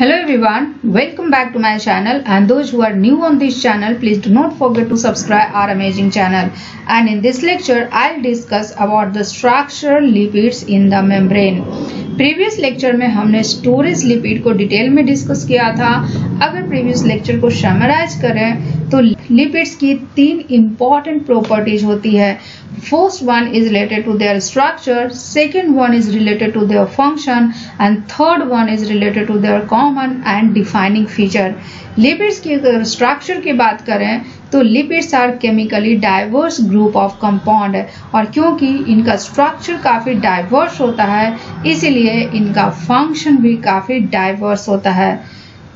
Hello everyone, welcome back to my channel, and those who are new on this channel, please do not forget to subscribe our amazing channel. And in this lecture I'll discuss about the structural lipids in the membrane. Previous lecture में हमने storage lipid को detail में discuss किया था। अगर previous lecture को summarise करें तो लिपिड्स की तीन इंपॉर्टेंट प्रॉपर्टीज होती है। First one is related to their structure, second one is related to their function and third one is related to their common and defining feature. Lipids की अगर structure की बात करें तो lipids are chemically diverse group of compound, और क्योंकि इनका structure काफी डाइवर्स होता है इसीलिए इनका फंक्शन भी काफी डाइवर्स होता है।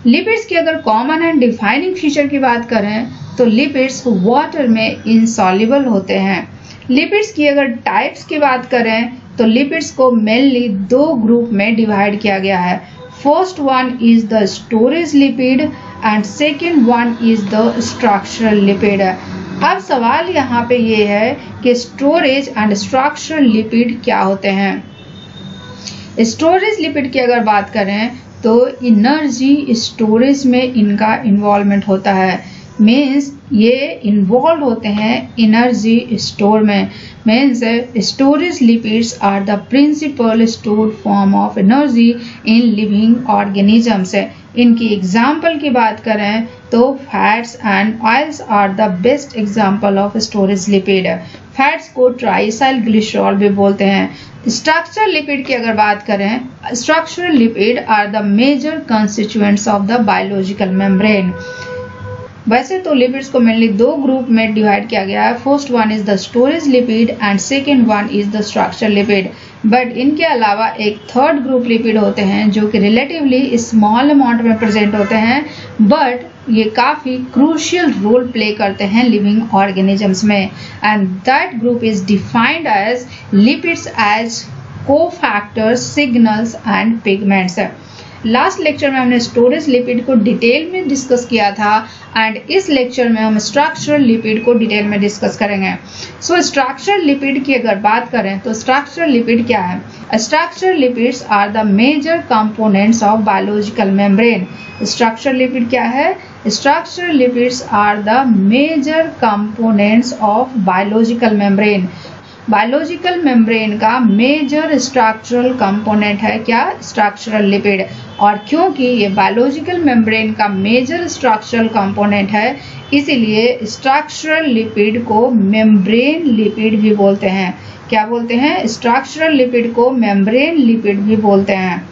लिपिड्स की अगर कॉमन एंड डिफाइनिंग फीचर की बात करें तो लिपिड्स वाटर में इनसॉल्युबल होते हैं। लिपिड्स की अगर टाइप्स की बात करें तो लिपिड्स को मेनली दो ग्रुप में डिवाइड किया गया है। First one is the storage lipid and second one is the structural lipid. अब सवाल यहाँ पे ये है कि स्टोरेज एंड स्ट्रक्चरल लिपिड क्या होते हैं। स्टोरेज लिपिड की अगर बात करें तो एनर्जी स्टोरेज में इनका इन्वॉल्वमेंट होता है, मीन्स ये इन्वॉल्व होते हैं एनर्जी स्टोर में। Means storage lipids are the principal stored form of energy in living organisms. इनकी एग्जाम्पल की बात करें तो fats and oils are the best example of storage lipid. Fats को ट्राइसाइल ग्लिसरॉल भी बोलते हैं। स्ट्रक्चरल लिपिड की अगर बात करें, structural lipids are the major constituents of the biological membrane. वैसे तो लिपिड्स को मेनली दो ग्रुप में डिवाइड किया गया है। First one is the storage lipid and second one is the structural lipid. But इनके अलावा एक थर्ड ग्रुप लिपिड होते हैं जो कि रिलेटिवली स्मॉल अमाउंट में प्रेजेंट होते हैं, बट ये काफी क्रूशियल रोल प्ले करते हैं लिविंग ऑर्गेनिजम्स में, and that group is defined as lipids as cofactors, signals and pigments. Last lecture में हमने स्टोरेज लिपिड को डिटेल में डिस्कस किया था एंड इस लेक्चर में हम स्ट्रक्चरल लिपिड को डिटेल में डिस्कस करेंगे। सो स्ट्रक्चरल लिपिड की अगर बात करें तो स्ट्रक्चरल लिपिड क्या है? Structural lipids are the major components of biological membrane. Structural lipid क्या है? Structural lipids are the major components of biological membrane. Biological membrane का मेजर स्ट्रक्चरल कंपोनेंट है क्या? Structural lipid. और क्योंकि ये बायोलॉजिकल मेम्ब्रेन का मेजर स्ट्रक्चरल कंपोनेंट है इसीलिए स्ट्रक्चरल लिपिड को मेम्ब्रेन लिपिड भी बोलते हैं। क्या बोलते हैं? स्ट्रक्चरल लिपिड को मेम्ब्रेन लिपिड भी बोलते हैं।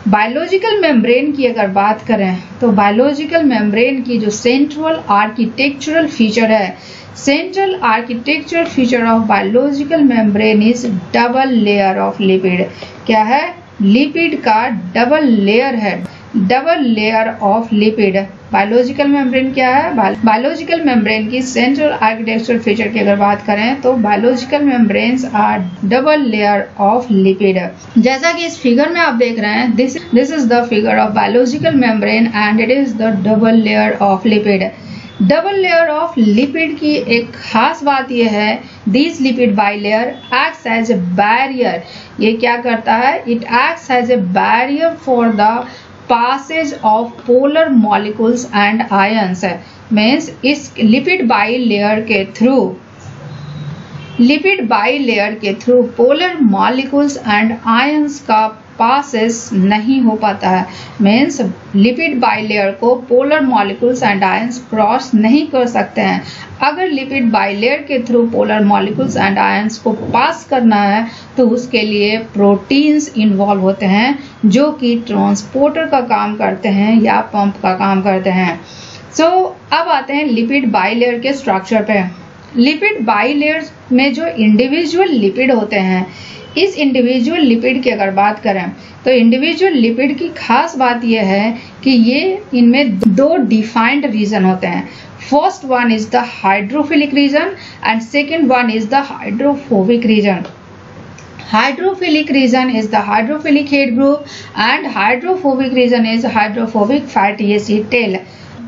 बायोलॉजिकल मेम्ब्रेन की अगर बात करें तो बायोलॉजिकल मेम्ब्रेन की जो सेंट्रल आर्किटेक्चरल फीचर है, central architectural feature of biological membrane is double layer of lipid. क्या है? लिपिड का डबल लेयर है, double layer of lipid. Biological membrane क्या है? बायोलॉजिकल मेम्ब्रेन की सेंट्रल आर्किटेक्चरल फीचर की अगर बात करें तो biological membranes are double layer of lipid. जैसा कि इस फिगर में आप देख रहे हैं, this is the figure of biological membrane and it is the double layer of lipid. Double layer of lipid की एक खास बात यह है, this lipid bilayer acts as a barrier. ये क्या करता है? It acts as a barrier for the passage of polar molecules and ions। Means इस लिपिड बाइलेयर के through polar molecules and ions का पासेस नहीं हो पाता है। मीन्स लिपिड बाइलेयर को polar molecules and ions cross नहीं कर सकते हैं। अगर लिपिड बाइलेयर के through polar molecules and ions को पास करना है तो उसके लिए प्रोटीन्स इन्वॉल्व होते हैं जो कि ट्रांसपोर्टर का काम करते हैं या पंप का काम करते हैं। सो अब आते हैं लिपिड बाइलेयर के स्ट्रक्चर पे। लिपिड बाइलेयर में जो इंडिविजुअल लिपिड होते हैं, इस इंडिविजुअल लिपिड की अगर बात करें तो इंडिविजुअल लिपिड की खास बात यह है कि ये इनमें दो डिफाइंड रीजन होते हैं। First one is the hydrophilic region and second one is the hydrophobic region. Hydrophilic region is the hydrophilic head group and hydrophobic region is hydrophobic fatty acid tail.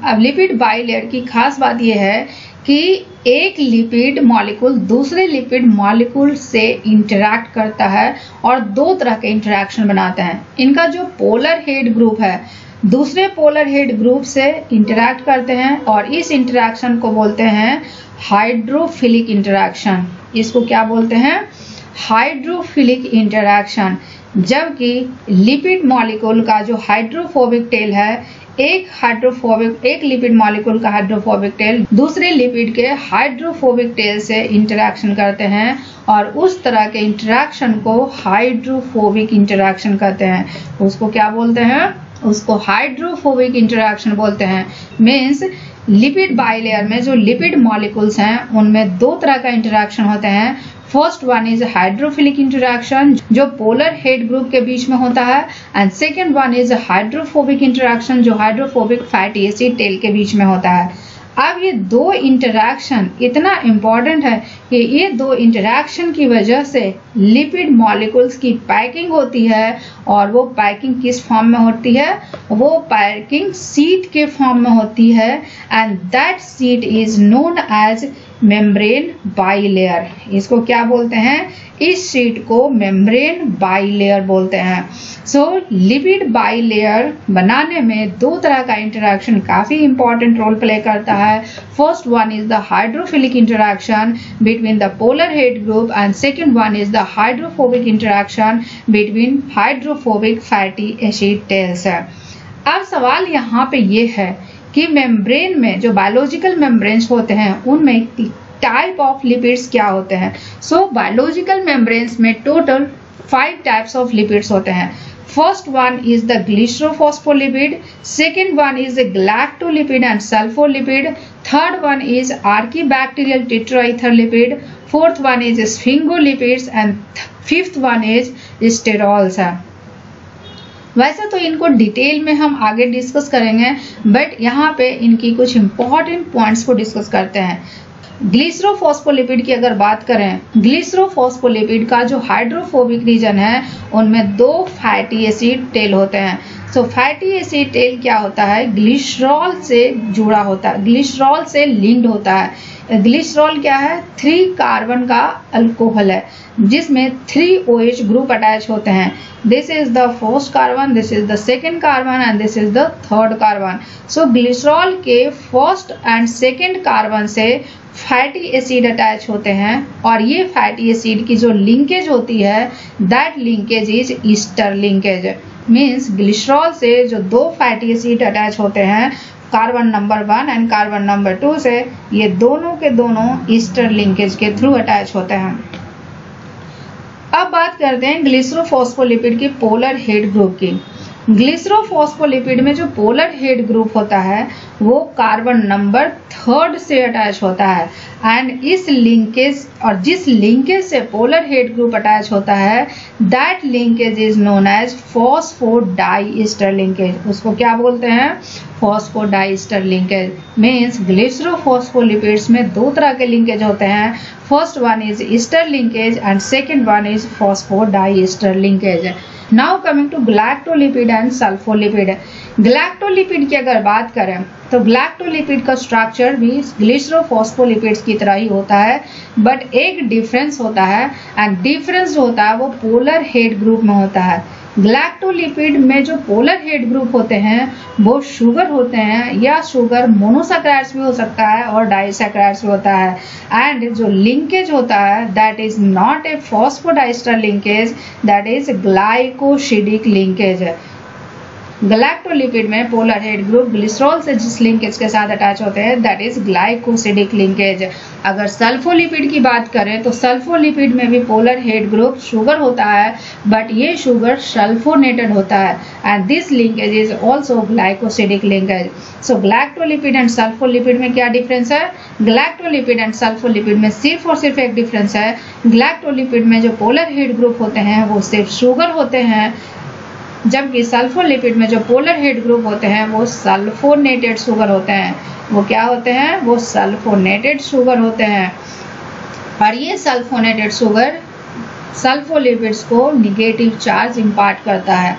अब लिपिड बाइलेयर की खास बात यह है कि एक लिपिड मॉलिक्यूल दूसरे lipid molecule से इंटरैक्ट करता है और दो तरह के इंटरैक्शन बनाते हैं। इनका जो पोलर हेड ग्रुप है दूसरे पोलर हेड ग्रुप से इंटरैक्ट करते हैं और इस इंटरैक्शन को बोलते हैं हाइड्रोफिलिक इंटरैक्शन। इसको क्या बोलते हैं? Hydrophilic interaction. जबकि लिपिड मॉलिक्यूल का जो हाइड्रोफोबिक टेल है, एक लिपिड मॉलिक्यूल का हाइड्रोफोबिक टेल दूसरे लिपिड के हाइड्रोफोबिक टेल से इंटरैक्शन करते हैं और उस तरह के इंटरैक्शन को हाइड्रोफोबिक इंटरैक्शन कहते हैं। उसको क्या बोलते हैं? उसको हाइड्रोफोबिक इंटरैक्शन बोलते हैं। मीन्स लिपिड बाइलेयर में जो लिपिड मॉलिक्यूल्स हैं उनमें दो तरह का इंटरैक्शन होते हैं। First one is hydrophilic interaction जो पोलर हेड ग्रुप के बीच में होता है, and second one is hydrophobic interaction जो हाइड्रोफोबिक फैटी एसिड टेल के बीच में होता है। अब ये दो इंटरैक्शन इतना इम्पोर्टेंट है कि ये दो इंटरैक्शन की वजह से लिपिड मॉलिक्यूल्स की पैकिंग होती है, और वो पैकिंग किस फॉर्म में होती है? वो पैकिंग शीट के फॉर्म में होती है, and that sheet is known as membrane bilayer. इसको क्या बोलते हैं? इस शीट को मेम्ब्रेन बाइलेयर बोलते हैं। सो लिपिड बाइलेयर बनाने में दो तरह का इंटरैक्शन काफी इंपॉर्टेंट रोल प्ले करता है। First one is the hydrophilic interaction between the polar head group, and second one is the hydrophobic interaction between hydrophobic fatty acid tails है। अब सवाल यहाँ पे ये है कि मेम्ब्रेन में जो बायोलॉजिकल मेम्ब्रेन्स होते हैं उनमें टाइप ऑफ लिपिड्स क्या होते हैं? सो बायोलॉजिकल मेम्ब्रेन्स में टोटल 5 टाइप्स ऑफ लिपिड्स होते हैं। First one is the glycerophospholipid, second one is the galactolipid and sulfolipid, third one is archibacterial tetraether lipid, fourth one is sphingolipids and fifth one is sterols है। वैसे तो इनको detail में हम आगे discuss करेंगे, बट यहाँ पे इनकी कुछ इंपॉर्टेंट पॉइंट्स को डिस्कस करते हैं। ग्लिसरोफॉस्फोलिपिड की अगर बात करें, ग्लिसरोफॉस्फोलिपिड का जो हाइड्रोफोबिक रीजन है उनमें दो फैटी एसिड टेल होते हैं। सो फैटी एसिड टेल क्या होता है? ग्लिसरॉल से जुड़ा होता है, ग्लिसरॉल से लिंक्ड होता है। ग्लिसरॉल क्या है? 3 कार्बन का अल्कोहल है जिसमें 3 OH ग्रुप अटैच होते हैं। This is the first carbon, this is the second carbon and this is the third carbon. So glycerol के फर्स्ट एंड सेकेंड कार्बन से फैटी एसिड अटैच होते हैं, और ये फैटी एसिड की जो लिंकेज होती है that linkage is ester linkage. Means glycerol से जो दो फैटी एसिड अटैच होते हैं carbon number 1 and carbon number 2 से, ये दोनों के दोनों ईस्टर लिंकेज के थ्रू अटैच होते हैं। अब बात करते हैं ग्लिसरोफॉस्फोलिपिड की पोलर हेड ग्रुप की। ग्लिसरोफॉस्फोलिपिड में जो पोलर हेड ग्रुप होता है वो कार्बन नंबर 3 से अटैच होता है, एंड इस लिंकेज और जिस लिंकेज से पोलर हेड ग्रुप अटैच होता है that linkage is known as phosphodiester linkage. उसको क्या बोलते हैं? Phosphodiester linkage. मीन्स ग्लिसरोफॉस्फोलिपिड्स में दो तरह के लिंकेज होते हैं। First one is ester linkage and second one is phosphodiester linkage. Now coming to galactolipid and sulfolipid. Galactolipid की अगर बात करें तो गैलेक्टोलिपिड का स्ट्रक्चर भी ग्लिसरोफॉस्फोलिपिड्स की तरह ही होता है, बट एक डिफरेंस होता है, एंड डिफरेंस जो होता है वो पोलर हेड ग्रुप में होता है। गैलेक्टोलिपिड में जो पोलर हेड ग्रुप होते हैं वो शुगर होते हैं, या शुगर मोनोसैकेराइड्स भी हो सकता है और डाइसैकेराइड्स भी होता है, एंड जो लिंकेज होता है that is not a phosphodiester linkage, that is glycosidic linkage. Galactolipid में पोलर हेड ग्रुप ग्लिसरॉल से जिस लिंकेज के साथ अटैच होते हैं दैट इज ग्लाइकोसिडिक लिंकेज। अगर सल्फोलिपिड की बात करें तो सल्फोलिपिड में भी पोलर हेड ग्रुप शुगर होता है, बट ये शुगर सल्फोनेटेड होता है, and this linkage is also glycosidic linkage. So galactolipid and sulfolipid में क्या डिफरेंस है? गैलेक्टोलिपिड एंड सल्फोलिपिड में सिर्फ और सिर्फ एक डिफरेंस है। गैलेक्टोलिपिड में जो पोलर हेड ग्रुप होते हैं वो सिर्फ शुगर होते हैं, जबकि सल्फोलिपिड में जो पोलर हेड ग्रुप होते हैं वो सल्फोनेटेड शुगर होते हैं। वो क्या होते हैं? वो सल्फोनेटेड शुगर होते हैं, और ये सल्फोनेटेड शुगर सल्फोलिपिड्स को निगेटिव चार्ज इंपार्ट करता है।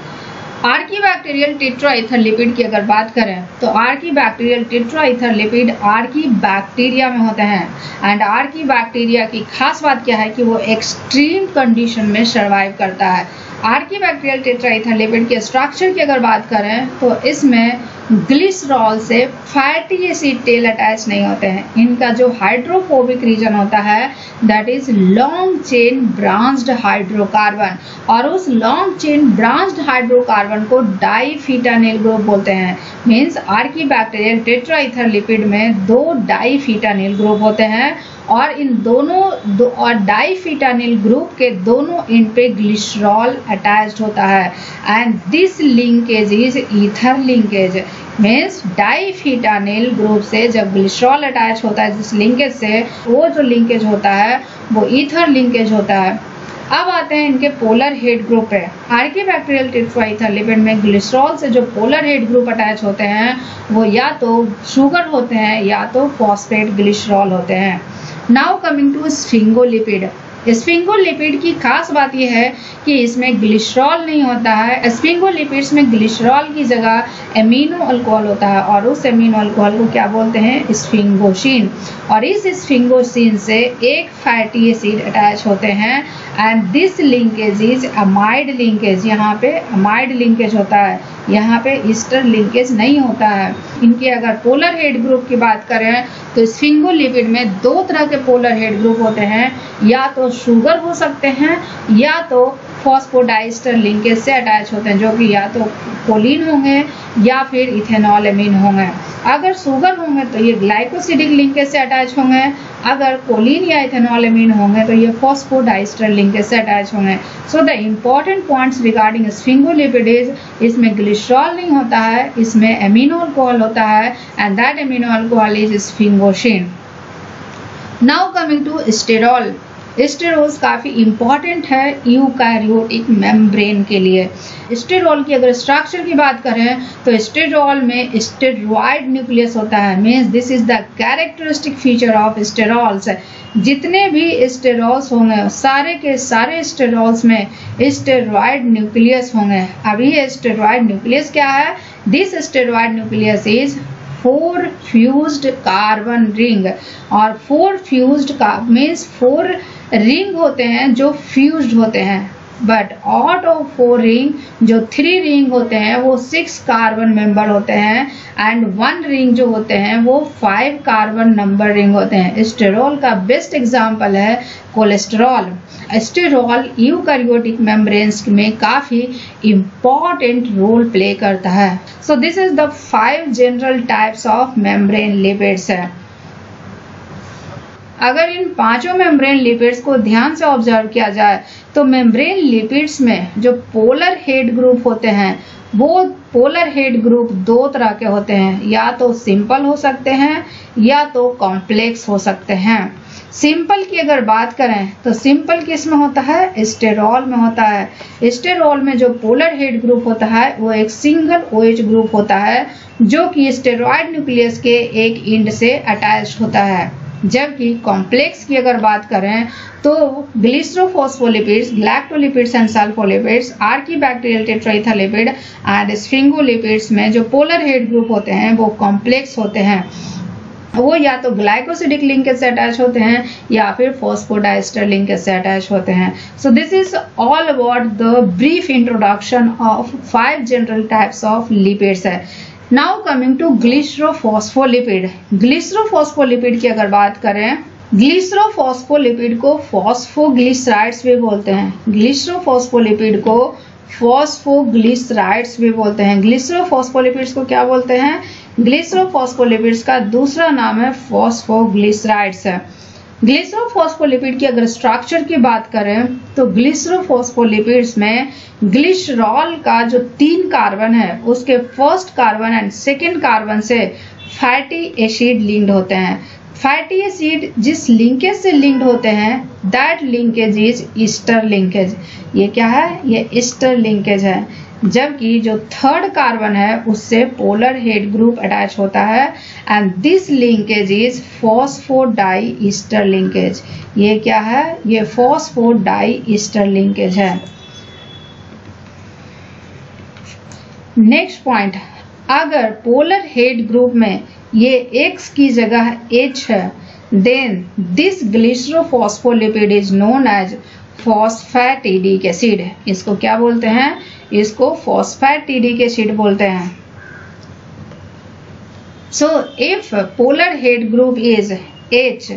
आर्कीबैक्टीरियल टेट्राईथर लिपिड की अगर बात करें तो आर्कीबैक्टीरियल टेट्राईथर लिपिड आर्कीबैक्टीरिया में होते हैं, एंड आर्कीबैक्टीरिया की खास बात क्या है कि वो एक्सट्रीम कंडीशन में सर्वाइव करता है। आर्कीबैक्टीरियल टेट्राईथर लिपिड के स्ट्रक्चर की अगर बात करें तो इसमें ग्लिसरॉल से फैटी एसिड टेल अटैच नहीं होते हैं। इनका जो हाइड्रोफोबिक रीजन होता है that is long chain branched hydrocarbon, और उस लॉन्ग चेन ब्रांच्ड हाइड्रोकार्बन को डाईफिटानिल ग्रुप बोलते हैं। मीन्स आर्कीबैक्टीरियल टेट्राईथर लिपिड में 2 डाईफिटानिल ग्रुप होते हैं और इन दोनों और डाईफिटानिल ग्रुप के दोनों एंड पे ग्लिसरॉल अटैच्ड होता है and this linkage is ether linkage. Means diphytanyl group से जब ग्लिसरॉल अटैच होता है जिस लिंकेज से, वो जो लिंकेज होता है वो ईथर लिंकेज होता है। अब आते हैं इनके पोलर हेड ग्रुप पे। आर्कीबैक्टीरियल टेट्राईथर लिपिड में ग्लिसरॉल से जो पोलर हेड ग्रुप अटैच होते हैं वो या तो शुगर होते हैं या तो फॉस्फेट ग्लिसरॉल होते हैं। Now coming to sphingolipid. Sphingolipid की खास बात यह है कि इसमें ग्लिसरॉल नहीं होता है। स्फिंगोलिपिड्स में ग्लिसरॉल की जगह एमिनो अल्कोहल होता है और उस एमिनो अल्कोहल को क्या बोलते हैं? स्फिंगोसिन। और इस स्फिंगोसिन से एक फैटी एसिड अटैच होते हैं and this linkage is amide linkage. यहाँ पे अमाइड लिंकेज होता है, यहाँ पे ईस्टर लिंकेज नहीं होता है। इनके अगर पोलर हेड ग्रुप की बात करें तो स्फिंगोलिपिड में 2 तरह के पोलर हेड ग्रुप होते हैं, या तो शुगर हो सकते हैं या तो फॉस्फोडाइस्टर लिंकेज से अटैच होते हैं, जो कि या तो कोलिन होंगे या फिर इथेनॉल एमीन होंगे। अगर शुगर होंगे तो ये ग्लाइकोसिडिक लिंकेज से अटैच होंगे, अगर कोलिन या इथेनॉल एमीन होंगे तो ये फॉस्फोडाइस्टर लिंकेज से अटैच होंगे। So the important points regarding sphingolipid is इसमें ग्लिसरॉल नहीं होता है, इसमें एमिनो अल्कोहल होता है and that amino alcohol is sphingosine. Now coming to sterol. Sterols काफी इंपॉर्टेंट है यूकैरियोटिक मेम्ब्रेन के लिए। स्टेरॉल की अगर स्ट्रक्चर की बात करें तो स्टेरॉल में स्टेरॉइड न्यूक्लियस होता है। Means this is the characteristic feature of sterols. जितने भी स्टेरॉल्स होंगे सारे के सारे स्टेरॉल्स में स्टेरॉइड न्यूक्लियस होंगे। अभी ये स्टेरॉइड न्यूक्लियस क्या है? This steroid nucleus is 4 fused carbon ring, और 4 फ्यूज्ड मीन्स 4 रिंग होते हैं जो फ्यूज्ड होते हैं, बट आउट ऑफ 4 रिंग जो 3 रिंग होते हैं वो 6 कार्बन मेंबर होते हैं एंड 1 रिंग जो होते हैं वो 5 कार्बन नंबर रिंग होते हैं। स्टेरॉल का बेस्ट एग्जांपल है कोलेस्टेरॉल। स्टेरॉल यूकैरियोटिक मेम्ब्रेन्स में काफी इंपॉर्टेंट रोल प्ले करता है। So this is the 5 general types of membrane lipids है। अगर इन 5 मेम्ब्रेन लिपिड्स को ध्यान से ऑब्जर्व किया जाए तो मेम्ब्रेन लिपिड्स में जो पोलर हेड ग्रुप होते हैं वो पोलर हेड ग्रुप 2 तरह के होते हैं, या तो सिंपल हो सकते हैं या तो कॉम्प्लेक्स हो सकते हैं। सिंपल की अगर बात करें तो सिंपल किस में होता है? स्टेरॉल में होता है। स्टेरॉल में जो पोलर हेड ग्रुप होता है वो एक सिंगल OH ग्रुप होता है जो कि स्टेरॉइड न्यूक्लियस के एक एंड से अटैच होता है। जबकि कॉम्प्लेक्स की अगर बात करें तो ग्लिसरोफॉस्फोलिपिड्स, लैक्टोलिपिड्स and सल्फोलिपिड्स, आर्कीबैक्टीरियल tetraether lipid and sphingolipids में जो पोलर हेड ग्रुप होते हैं वो कॉम्प्लेक्स होते हैं। वो या तो ग्लाइकोसिडिक लिंकेज से अटैच होते हैं या फिर फॉस्फोडाइस्टर लिंकेज से अटैच होते हैं। So this is all about the brief introduction of 5 general types of lipids है। Now coming to glycerophospholipid. Glycerophospholipid की अगर बात करें, ग्लिसरोफॉस्फोलिपिड को फॉस्फोग्लिसराइड्स भी बोलते हैं। ग्लिसरोफॉस्फोलिपिड को फॉस्फोग्लिसराइड्स भी बोलते हैं। ग्लिसरोफॉस्फोलिपिड्स को क्या बोलते हैं? ग्लिसरोफॉस्फोलिपिड्स का दूसरा नाम है फॉस्फोग्लिसराइड्स है। ग्लिसरोफॉस्फोलिपिड की अगर स्ट्रक्चर की बात करें तो ग्लिसरोफॉस्फोलिपिड्स में ग्लिसरॉल का जो 3 कार्बन है उसके first carbon and second carbon से फैटी एसिड लिंक्ड होते हैं। फैटी एसिड जिस लिंकेज से लिंक्ड होते हैं that linkage is ester linkage. ये क्या है? ये ईस्टर लिंकेज है। जबकि जो 3rd कार्बन है उससे पोलर हेड ग्रुप अटैच होता है and this linkage is phosphodiester linkage. ये क्या है? ये फॉस्फोडाई ईस्टर लिंकेज है। नेक्स्ट पॉइंट, अगर पोलर हेड ग्रुप में ये X की जगह H है then this glycerophospholipid is known as phosphatidic acid. इसको क्या बोलते हैं? इसको फॉस्फेटिडिक एसिड बोलते हैं। So if polar head group is H,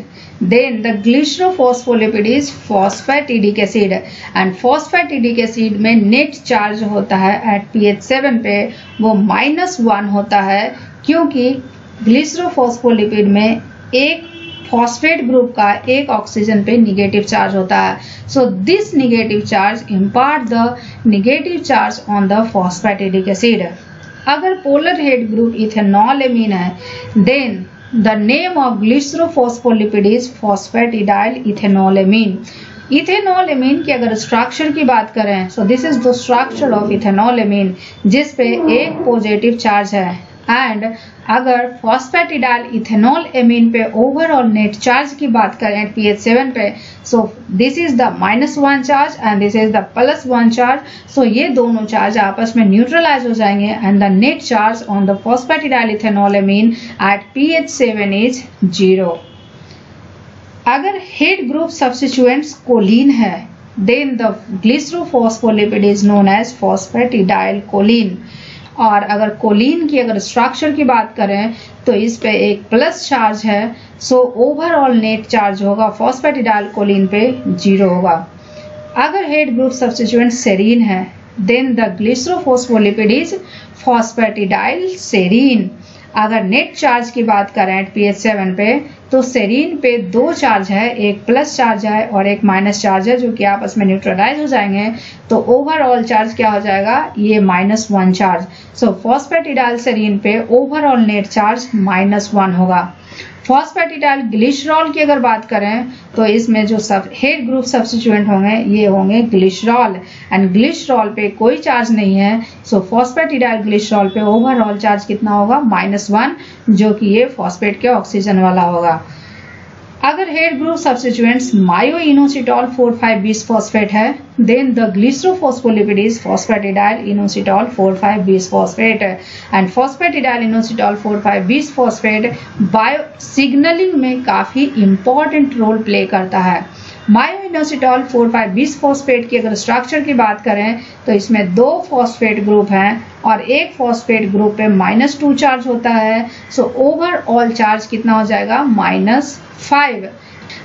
then the glycerophospholipid is phosphatidic acid and phosphatidic acid में नेट चार्ज होता है at pH 7 पे वो -1 होता है, क्योंकि ग्लिसरोफॉस्फोलिपिड में एक फॉस्फेट ग्रुप का एक ऑक्सीजन पे निगेटिव चार्ज होता है। So this negative charge impart the negative charge on the phosphatidic acid. अगर polar head group ethanolamine है, then the name of glycerophospholipid is phosphatidyl ethanolamine. Ethanolamine की अगर structure की बात करें, so this is the structure of ethanolamine, जिसपे एक positive charge है। एंड अगर फॉस्फेटिडाइल इथेनॉल एमीन पे ओवरऑल नेट चार्ज की बात करें pH 7 पे, so this is the -1 charge and this is the +1 charge. So ये दोनों चार्ज आपस में न्यूट्रलाइज हो जाएंगे and the net charge on the phosphatidyl ethanolamine at pH 7 is 0। अगर हेड ग्रुप सब्स्टिट्यूएंट्स कोलिन है, then the glycerophospholipid is known as phosphatidyl choline. और अगर कोलिन की अगर स्ट्रक्चर की बात करें तो इस पे एक प्लस चार्ज है, सो ओवरऑल नेट चार्ज होगा फॉस्फेटिडाइल कोलिन पे 0 होगा। अगर हेड ग्रुप सब्स्टिट्यूएंट सेरीन है, then the glycerophospholipid is phosphatidyl serine. अगर नेट चार्ज की बात करें pH 7 पे, तो सेरीन पे 2 चार्ज है, एक प्लस चार्ज है और एक माइनस चार्ज है, जो कि आपस में न्यूट्रलाइज हो जाएंगे। तो ओवरऑल चार्ज क्या हो जाएगा? ये -1 चार्ज। सो फॉस्फेटिडाइल सेरीन पे ओवरऑल नेट चार्ज -1 होगा। फॉस्फेटिडाइल ग्लिसरॉल की अगर बात करें तो इसमें जो सब हेड ग्रुप सब्स्टिट्यूएंट होंगे ये होंगे ग्लिसरॉल, एंड ग्लिसरॉल पे कोई चार्ज नहीं है। सो फॉस्फेटिडाइल ग्लिसरॉल पे ओवरऑल चार्ज कितना होगा? -1, जो कि ये फॉस्फेट के ऑक्सीजन वाला होगा। अगर head group substituents myoinositol four five bisphosphate है, then the glycerophospholipid is phosphatidyl inositol four five bisphosphate and phosphatidyl inositol four five bisphosphate bio signaling में काफी इंपॉर्टेंट रोल प्ले करता है। मायोइनोसिटॉल 4,5-बिसफॉस्फेट की अगर स्ट्रक्चर की बात करें तो इसमें 2 फॉस्फेट ग्रुप हैं और एक फॉस्फेट ग्रुप पे -2 चार्ज होता है। सो ओवरऑल चार्ज कितना हो जाएगा? -5।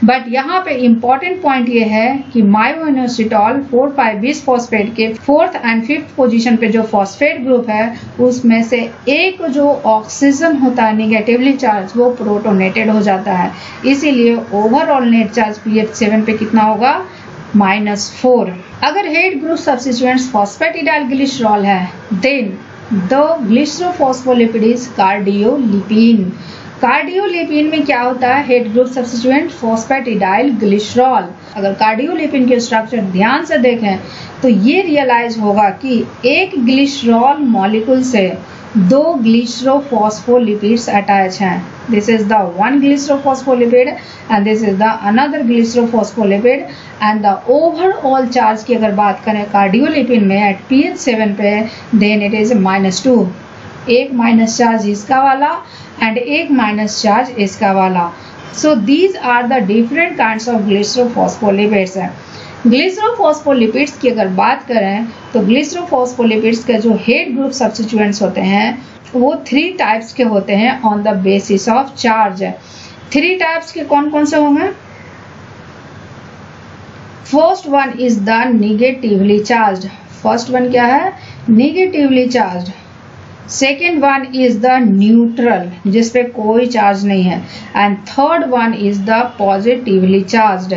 बट यहाँ पे इंपॉर्टेंट पॉइंट ये है कि मायोइनोसिटॉल 4,5-बिसफॉस्फेट के 4th and 5th पोजीशन पे जो फॉस्फेट ग्रुप है, उसमें से एक जो ऑक्सीजन होता है निगेटिवली चार्ज, वो प्रोटोनेटेड हो जाता है। इसीलिए ओवरऑल नेट चार्ज pH 7 पे कितना होगा? -4। अगर head group substituents phosphatidyl glycerol है, then the glycerophospholipid is cardiolipin. Cardiolipin में क्या होता है? Head group substituent phosphatidyl glycerol. अगर कार्डियोलिपिन के स्ट्रक्चर ध्यान से देखें तो ये रियलाइज होगा कि एक ग्लिसरॉल मॉलिक्यूल से 2 ग्लिसरोफॉस्फोलिपिड्स अटैच हैं। This is the one glycerophospholipid and this is the another glycerophospholipid and the overall charge की अगर बात करें कार्डियोलिपिन में एट pH 7 पे, देन इट इज -2। एक माइनस चार्ज इसका वाला एंड एक माइनस चार्ज इसका वाला। So these are the different kinds of glycerophospholipids है। ग्लिसरोफॉस्फोलिपिड्स की अगर बात करें तो ग्लिसरोफॉस्फोलिपिड्स के जो हेड ग्रुप सब्स्टिट्यूएंट्स होते हैं वो 3 टाइप्स के होते हैं on the basis of charge. 3 types के कौन कौन से होंगे? First one is the negatively charge. First one क्या है? Negatively charge. Second one is the neutral, जिसपे कोई चार्ज नहीं है, and third one is the positively charged.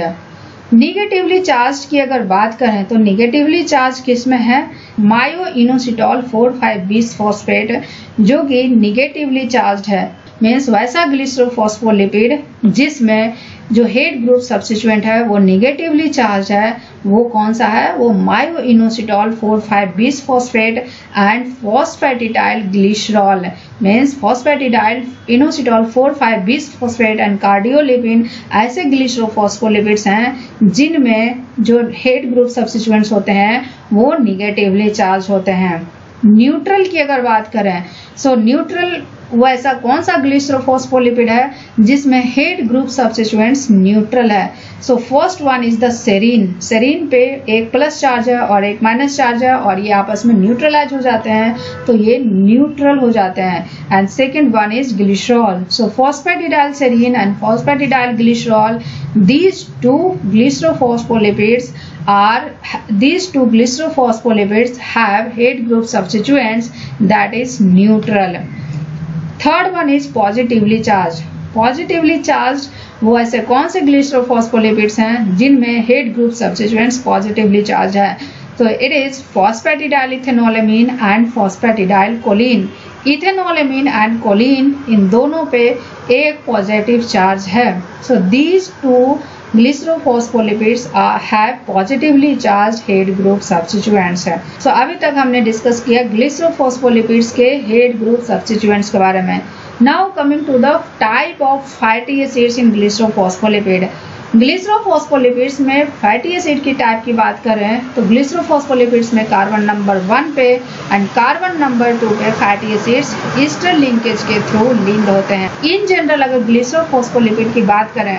Negatively charge की अगर बात करें तो निगेटिवली चार्ज किसमें है? मायोइनोसिटॉल 4,5-बिसफॉस्फेट, जो कि निगेटिवली चार्ज्ड है। मीन्स वैसा ग्लिसरोफॉस्फोलिपिड जिसमें जो हेड ग्रुप सब्स्टिट्यूएंट है वो निगेटिवली चार्ज है, वो कौन सा है? वो myoinositol four five bisphosphate and phosphatidyl glycerol. Means phosphatidyl inositol four five bisphosphate and cardiolipin ऐसे ग्लिसरोफॉस्फोलिपिड्स हैं जिनमें जो हेड ग्रुप सब्स्टिट्यूएंट्स होते हैं वो निगेटिवली चार्ज होते हैं। न्यूट्रल की अगर बात करें, सो न्यूट्रल वो ऐसा कौन सा ग्लिसरोफॉस्फोलिपिड है जिसमें हेड ग्रुप सब्स्टिट्यूएंट्स न्यूट्रल है। So first one is the serine. Serine पे एक प्लस चार्ज है और एक माइनस चार्ज है और ये आपस में न्यूट्रलाइज हो जाते हैं, तो ये न्यूट्रल हो जाते हैं। And second one is glycerol. So phosphatidyl serine and phosphatidyl glycerol, these two glycerophospholipids have head group substituents that is neutral. Third one is positively charge. Positively charge वो ऐसे कौन से ग्लिसरोफॉस्फोलिपिड्स हैं जिनमें head group substituents positively charge है। तो it is phosphatidyl ethanolamine and phosphatidyl choline. Ethanolamine and choline इन दोनों पे एक पॉजिटिव चार्ज है। So these two glycerophospholipids have positively charge head group substituents है। सो अभी तक हमने डिस्कस किया ग्लिसरोफॉस्फोलिपिड्स के हेड ग्रुप सब्स्टिट्यूएंट्स के बारे में। Now coming to the type of fatty acids in glycerophospholipid. Glycerophospholipids में फैटी एसिड की टाइप की बात करें तो ग्लिसरोफॉस्फोलिपिड्स में कार्बन नंबर 1 पे एंड कार्बन नंबर 2 पे फैटी एसिड्स ईस्टर लिंकेज के थ्रू लिंक्ड होते हैं। इन जनरल अगर ग्लिसरोफॉस्फोलिपिड की बात करें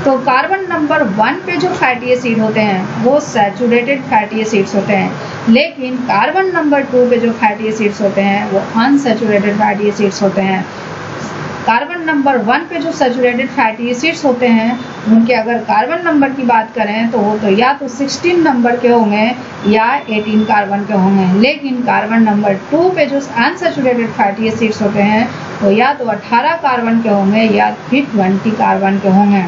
तो कार्बन नंबर 1 पे जो फैटी एसिड होते हैं वो सैचुरेटेड फैटी एसिड्स होते हैं, लेकिन कार्बन नंबर 2 पे जो फैटी एसिड्स होते हैं वो अनसैचुरेटेड फैटी एसिड्स होते हैं। कार्बन नंबर 1 पे जो सैचुरेटेड फैटी एसिड्स होते हैं उनके अगर कार्बन नंबर की बात करें तो वो तो या तो 16 नंबर के होंगे या 18 कार्बन के होंगे, लेकिन कार्बन नंबर 2 पे जो अनसैचुरेटेड फैटी एसिड्स होते हैं वो या तो 18 कार्बन के होंगे या फिर 20 कार्बन के होंगे।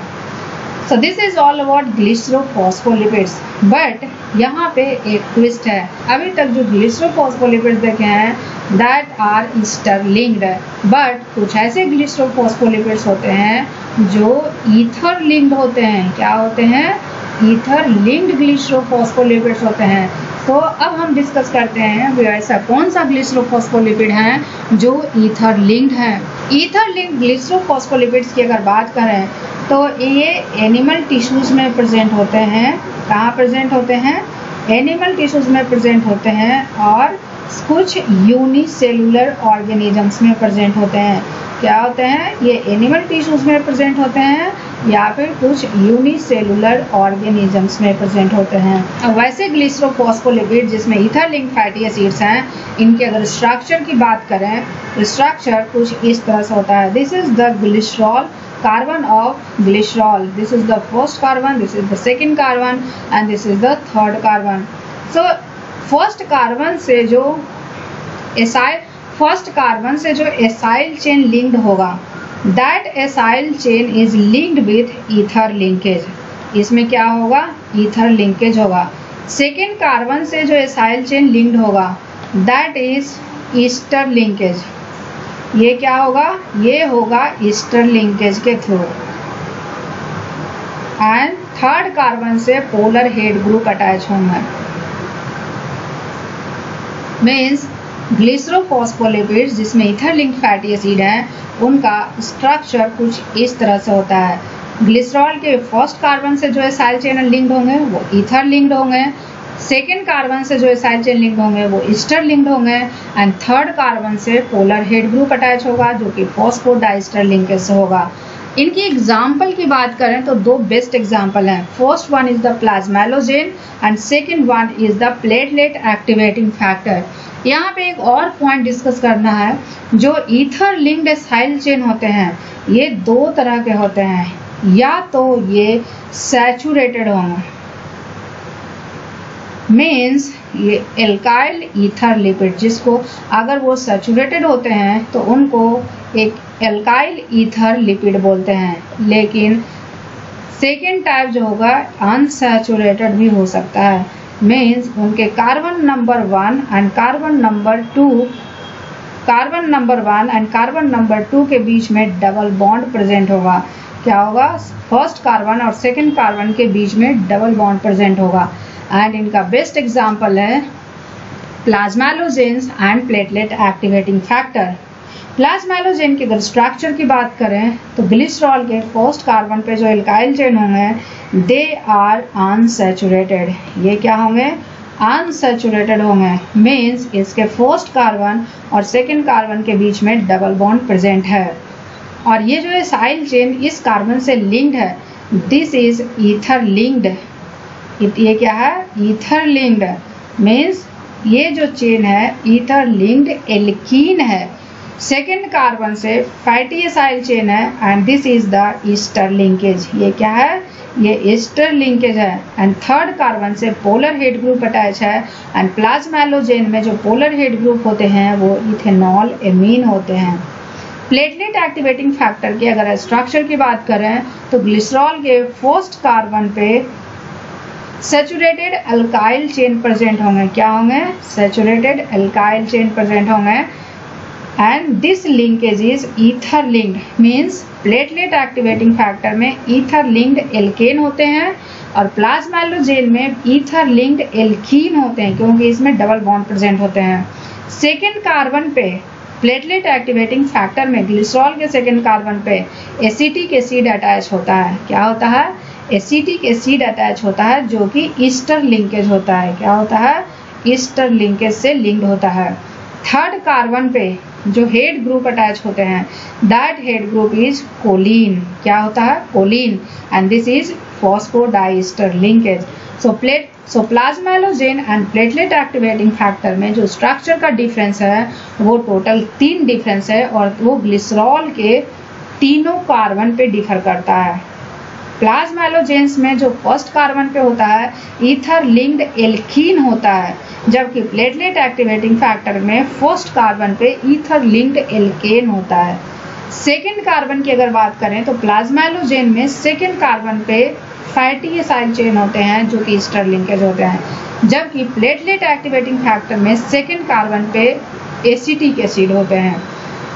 So this is all about glycerophospholipids, but यहाँ पे एक ट्विस्ट है। अभी तक जो ग्लिसरोफॉस्फोलिपिड्स देखे हैं that are Easter linked, but कुछ ऐसे ग्लिसरोफॉस्फोलिपिड्स होते हैं जो ईथर लिंक्ड होते हैं। क्या होते हैं? ईथर लिंक्ड ग्लिसरोफॉस्फोलिपिड्स होते हैं। तो अब हम डिस्कस करते हैं वो ऐसा कौन सा ग्लिसरोफॉस्फोलिपिड है जो ईथर लिंक्ड है। ईथर लिंक्ड ग्लिसरोफॉस्फोलिपिड्स की अगर बात करें तो ये एनिमल टिश्यूज में प्रेजेंट होते हैं। कहाँ प्रेजेंट होते हैं? एनिमल टिश्यूज में प्रेजेंट होते हैं और कुछ यूनिसेलुलर ऑर्गेनिजम्स में प्रेजेंट होते हैं। क्या होते हैं? ये एनिमल टिश्यूज में प्रेजेंट होते हैं या फिर कुछ यूनिसेलुलर ऑर्गेनिजम्स में प्रेजेंट होते हैं। अब वैसे ग्लिसरोफॉस्फोलिपिड जिसमें ईथर लिंक फैटी एसिड्स हैं, इनके अगर स्ट्रक्चर की बात करें तो स्ट्रक्चर कुछ इस तरह से होता है। This is the glycerol carbon of glycerol. This is the first carbon, this is the second carbon and this is the third carbon. So first carbon से जो acyl chain linked होगा, that acyl chain is linked with ether linkage. इसमें क्या होगा? ether linkage होगा। second carbon से जो acyl chain linked होगा that is ester linkage. ये क्या होगा? ये होगा ईस्टर लिंकेज के थ्रू। एंड थर्ड कार्बन से पोलर हेड ग्रुप अटैच होंगे। मीन्स ग्लिसरोफॉस्फोलिपिड्स जिसमें ईथर लिंक्ड फैटी एसिड है उनका स्ट्रक्चर कुछ इस तरह से होता है। ग्लिसरॉल के फर्स्ट कार्बन से जो एसाइल चेन लिंक्ड होंगे वो ईथर लिंक्ड होंगे, सेकेंड कार्बन से जो एसाइल चेन लिंक्ड होंगे वो ईस्टर लिंक्ड होंगे एंड थर्ड कार्बन से पोलर हेड ग्रुप अटैच होगा जो कि फॉस्फोडाइस्टर लिंकेज से होगा। इनकी एग्जाम्पल की बात करें तो दो बेस्ट एग्जाम्पल हैं। First one is the plasmalogen and second one is the platelet activating factor. यहाँ पे एक और पॉइंट डिस्कस करना है। जो ईथर लिंक्ड एसाइल चेन होते हैं ये दो तरह के होते हैं, या तो ये सैचुरेटेड होंगे, मीन्स ये एल्काइल ईथर लिपिड, जिसको अगर वो सैचुरेटेड होते हैं तो उनको एक एल्काइल ईथर लिपिड बोलते हैं, लेकिन सेकेंड टाइप जो होगा अनसैचुरेटेड भी हो सकता है। मीन्स उनके carbon number 1 and carbon number 2 के बीच में डबल बॉन्ड प्रेजेंट होगा। क्या होगा? फर्स्ट कार्बन और सेकेंड कार्बन के बीच में डबल बॉन्ड प्रेजेंट होगा। एंड इनका बेस्ट एग्जाम्पल है प्लाज्मेलोजेन्स एंड प्लेटलेट एक्टिवेटिंग फैक्टर। प्लाज्मेलोजेन के अगर स्ट्रक्चर की बात करें तो ग्लिसरॉल के फर्स्ट कार्बन पे जो एल्काइल चेन होंगे दे आर अनसैचुरेटेड। ये क्या होंगे? अनसैचुरेटेड होंगे, मीन्स इसके फर्स्ट कार्बन और सेकेंड कार्बन के बीच में डबल बॉन्ड प्रेजेंट है। और ये जो एसाइल चेन इस कार्बन से लिंक्ड है, दिस इज ईथर लिंक्ड। ये क्या है? ईथर लिंक्ड, मीन्स ये जो चेन है ईथर लिंक्ड एल्कीन है। सेकेंड कार्बन से फैटी एसाइल चेन है and this is the Easter linkage. ये क्या है? ये ईस्टर लिंकेज है। एंड थर्ड कार्बन से पोलर हेड ग्रुप अटैच है एंड प्लाज्मैलोजेन में जो पोलर हेड ग्रुप होते हैं वो इथेनॉल एमीन होते हैं। प्लेटलेट एक्टिवेटिंग फैक्टर की अगर स्ट्रक्चर की बात करें तो ग्लिसरॉल के फर्स्ट कार्बन पे सैचुरेटेड अल्काइल चेन प्रेजेंट होंगे। क्या होंगे? सैचुरेटेड अल्काइल चेन प्रेजेंट होंगे and this linkage is ether linked, means platelet activating factor में ईथर लिंक्ड एल्केन होते हैं और प्लाज्मैलोजेन में ईथर लिंक्ड एल्कीन होते हैं, क्योंकि इसमें डबल बॉन्ड प्रेजेंट होते हैं। सेकेंड कार्बन पे प्लेटलेट एक्टिवेटिंग फैक्टर में ग्लिसरॉल के सेकेंड कार्बन पे एसिटिक एसिड अटैच होता है। क्या होता है? एसिटिक एसिड अटैच होता है, जो कि ईस्टर लिंकेज होता है। क्या होता है? ईस्टर लिंकेज से लिंक्ड होता है। थर्ड कार्बन पे जो हेड ग्रुप अटैच होते हैं, that head group is choline. क्या होता है? Choline, and this is phosphodiester linkage. So plasmalogen and platelet activating factor में जो स्ट्रक्चर का डिफरेंस है वो टोटल 3 डिफरेंस है और वो ग्लिसरॉल के तीनों कार्बन पे डिफर करता है। प्लाज्मैलोजेन्स में जो फर्स्ट कार्बन पे होता है ईथर लिंक्ड एल्कीन होता है, जबकि प्लेटलेट एक्टिवेटिंग फैक्टर में फर्स्ट कार्बन पे ईथर लिंक्ड एल्केन होता है। सेकेंड कार्बन की अगर बात करें तो प्लाज्मैलोजेन में सेकेंड कार्बन पे फैटी एसाइल चेन होते हैं जो कि ईस्टर लिंकेज होते हैं, जबकि प्लेटलेट एक्टिवेटिंग फैक्टर में सेकेंड कार्बन पे एसिटिक एसिड होते हैं।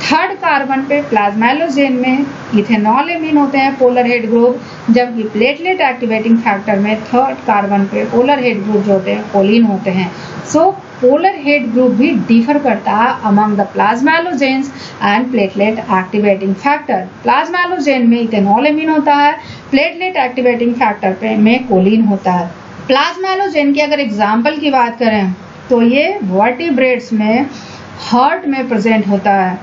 थर्ड कार्बन पे प्लाज्मैलोजेन में इथेनॉल एमीन होते हैं पोलर हेड ग्रुप, जबकि प्लेटलेट एक्टिवेटिंग फैक्टर में थर्ड कार्बन पे पोलर हेड ग्रुप जो होते हैं कोलिन होते हैं। सो पोलर हेड ग्रुप भी डिफर करता है among the plasmalogens and platelet activating factor. Plasmalogen में इथेनॉल एमीन होता है, प्लेटलेट एक्टिवेटिंग फैक्टर पे में कोलिन होता है। प्लाज्मैलोजेन की अगर एग्जाम्पल की बात करें तो ये वर्टिब्रेट्स में हार्ट में प्रेजेंट होता है।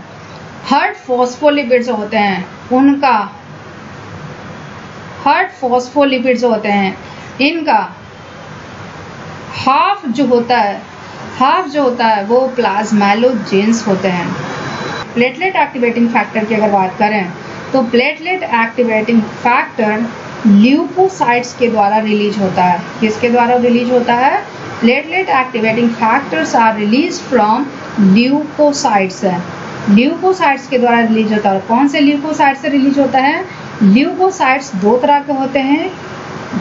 हार्ट फॉस्फोलिपिड्स होते हैं, उनका हार्ट फॉस्फोलिपिड्स होते हैं, इनका हाफ जो होता है वो प्लाज्मैलोजेन्स होते हैं। प्लेटलेट एक्टिवेटिंग फैक्टर की अगर बात करें तो प्लेटलेट एक्टिवेटिंग फैक्टर ल्यूकोसाइट्स के द्वारा रिलीज होता है। किसके द्वारा रिलीज होता है? Platelet activating factors are release from leukocytes है, ल्यूकोसाइट्स के द्वारा रिलीज होता है। कौन से ल्यूकोसाइट्स से रिलीज होता है? ल्यूकोसाइट्स 2 तरह के होते हैं,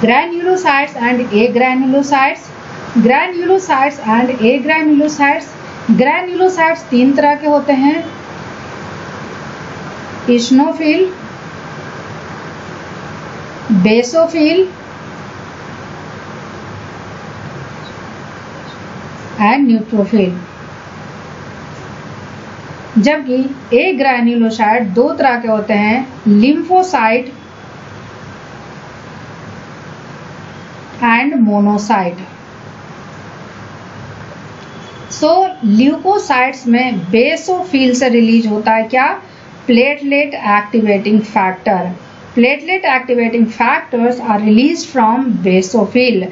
granulocytes and A granulocytes. Granulocytes and A granulocytes. Granulocytes 3 तरह के होते हैं, इस्नोफिल, बेसोफिल एंड न्यूट्रोफिल। जबकि ए ग्रैन्युलोसाइट 2 तरह के होते हैं, lymphocyte and monocyte. So leukocytes में बेसोफिल से रिलीज होता है क्या? Platelet activating factor. Platelet activating factors are release from basophil.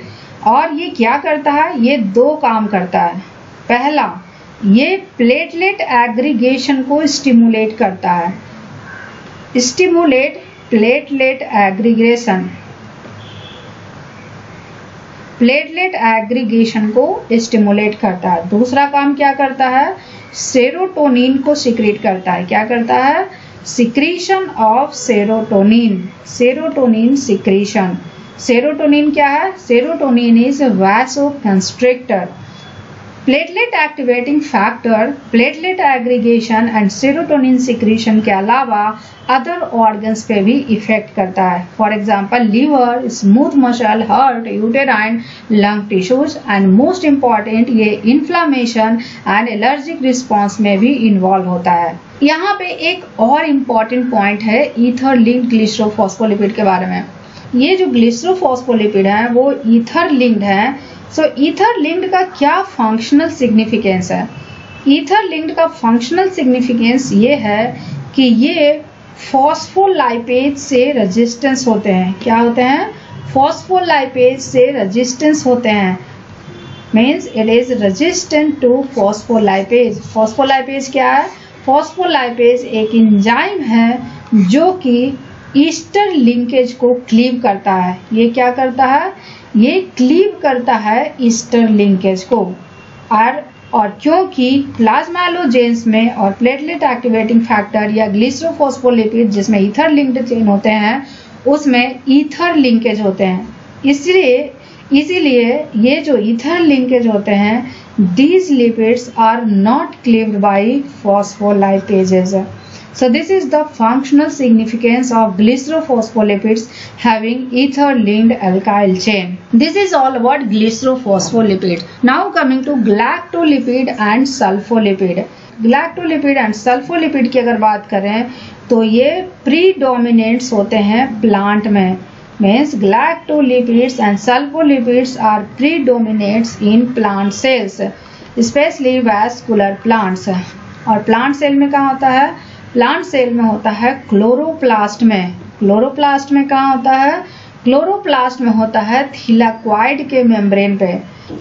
और ये क्या करता है? ये 2 काम करता है। पहला, ये प्लेटलेट एग्रीगेशन को स्टिमुलेट करता है, stimulate platelet aggregation, platelet aggregation को स्टिमुलेट करता है। दूसरा काम क्या करता है? सेरोटोनिन को सिक्रीट करता है। क्या करता है? Secretion of serotonin, serotonin secretion. Serotonin क्या है? Serotonin is vasoconstrictor. Platelet activating factor platelet aggregation and serotonin secretion के अलावा अदर ऑर्गन्स पे भी इफेक्ट करता है। For example liver, smooth muscle, heart, uterine, lung tissues and most important ये inflammation and allergic response में भी इन्वॉल्व होता है। यहाँ पे एक और इम्पॉर्टेंट पॉइंट है ईथर लिंक्ड ग्लिसरोफॉस्फोलिपिड के बारे में। ये जो ग्लिसरोफॉस्फोलिपिड है वो ईथर लिंक्ड है सो ईथर लिंक्ड का क्या फंक्शनल सिग्निफिकेंस है? ईथर लिंक्ड का फंक्शनल सिग्निफिकेंस ये है कि ये फॉस्फोलाइपेज से रेजिस्टेंस होते हैं। क्या होते हैं? फॉस्फोलाइपेज से रेजिस्टेंस होते हैं। Means it is resistant to phospholipase. Phospholipase क्या है? फॉस्फोलाइपेज एक एंजाइम है जो कि ईस्टर लिंकेज को क्लीव करता है। ये क्या करता है? ये क्लीव करता है ईस्टर लिंकेज को। और क्योंकि प्लाज्मालोजेंस में और प्लेटलेट एक्टिवेटिंग फैक्टर या ग्लिसरोफॉस्फोलिपिड जिसमें ईथर लिंक्ड चेन होते हैं उसमें ईथर लिंकेज होते हैं। इसीलिए ये जो ईथर लिंकेज होते हैं these lipids are not cleaved by phospholipases. So this is the functional significance of glycerophospholipids having ether-linked alkyl chain. This is all about glycerophospholipids. Now coming to galactolipid and sulfolipid. galactolipid and sulfolipid की अगर बात करें तो ये predominants होते हैं plant में। Means galactolipids and sulfolipids are predominates in plant cells, especially vascular plants. और प्लांट सेल में कहाँ होता है? प्लांट सेल में होता है क्लोरोप्लास्ट में। क्लोरोप्लास्ट में कहाँ होता है? क्लोरोप्लास्ट में होता है थिलाक्वाइड के मेम्ब्रेन पे।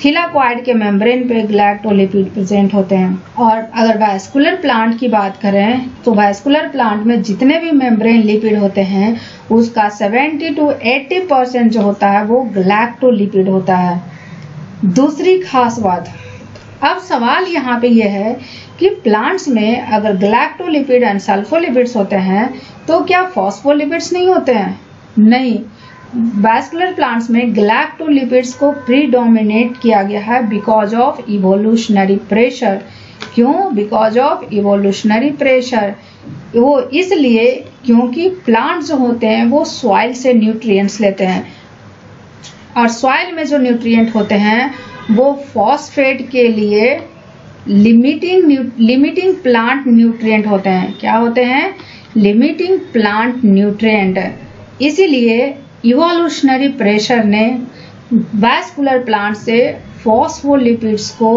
थिलाक्वाइड के मेम्ब्रेन पे गैलेक्टोलिपिड प्रेजेंट होते हैं। और अगर वैस्कुलर प्लांट की बात करें तो वैस्कुलर प्लांट में जितने भी मेम्ब्रेन लिपिड होते हैं उसका 70 to 80% जो होता है वो गैलेक्टोलिपिड होता है। दूसरी खास बात, अब सवाल यहाँ पे ये है कि प्लांट्स में अगर गैलेक्टोलिपिड एंड सल्फोलिपिड्स होते हैं तो क्या फॉस्फोलिपिड्स नहीं होते हैं? नहीं, वैस्कुलर प्लांट्स में गैलेक्टोलिपिड्स को प्रीडोमिनेट किया गया है बिकॉज ऑफ इवोल्यूशनरी प्रेशर। क्यों? Because of evolutionary pressure. वो इसलिए क्योंकि प्लांट्स जो होते हैं वो सॉइल से न्यूट्रिएंट्स लेते हैं और सॉइल में जो न्यूट्रिएंट होते हैं वो फॉस्फेट के लिए लिमिटिंग प्लांट न्यूट्रिएंट होते हैं। क्या होते हैं? Limiting plant nutrient. इसीलिए इवोल्यूशनरी प्रेशर ने वैस्कुलर प्लांट से फॉस्फोलिपिड्स को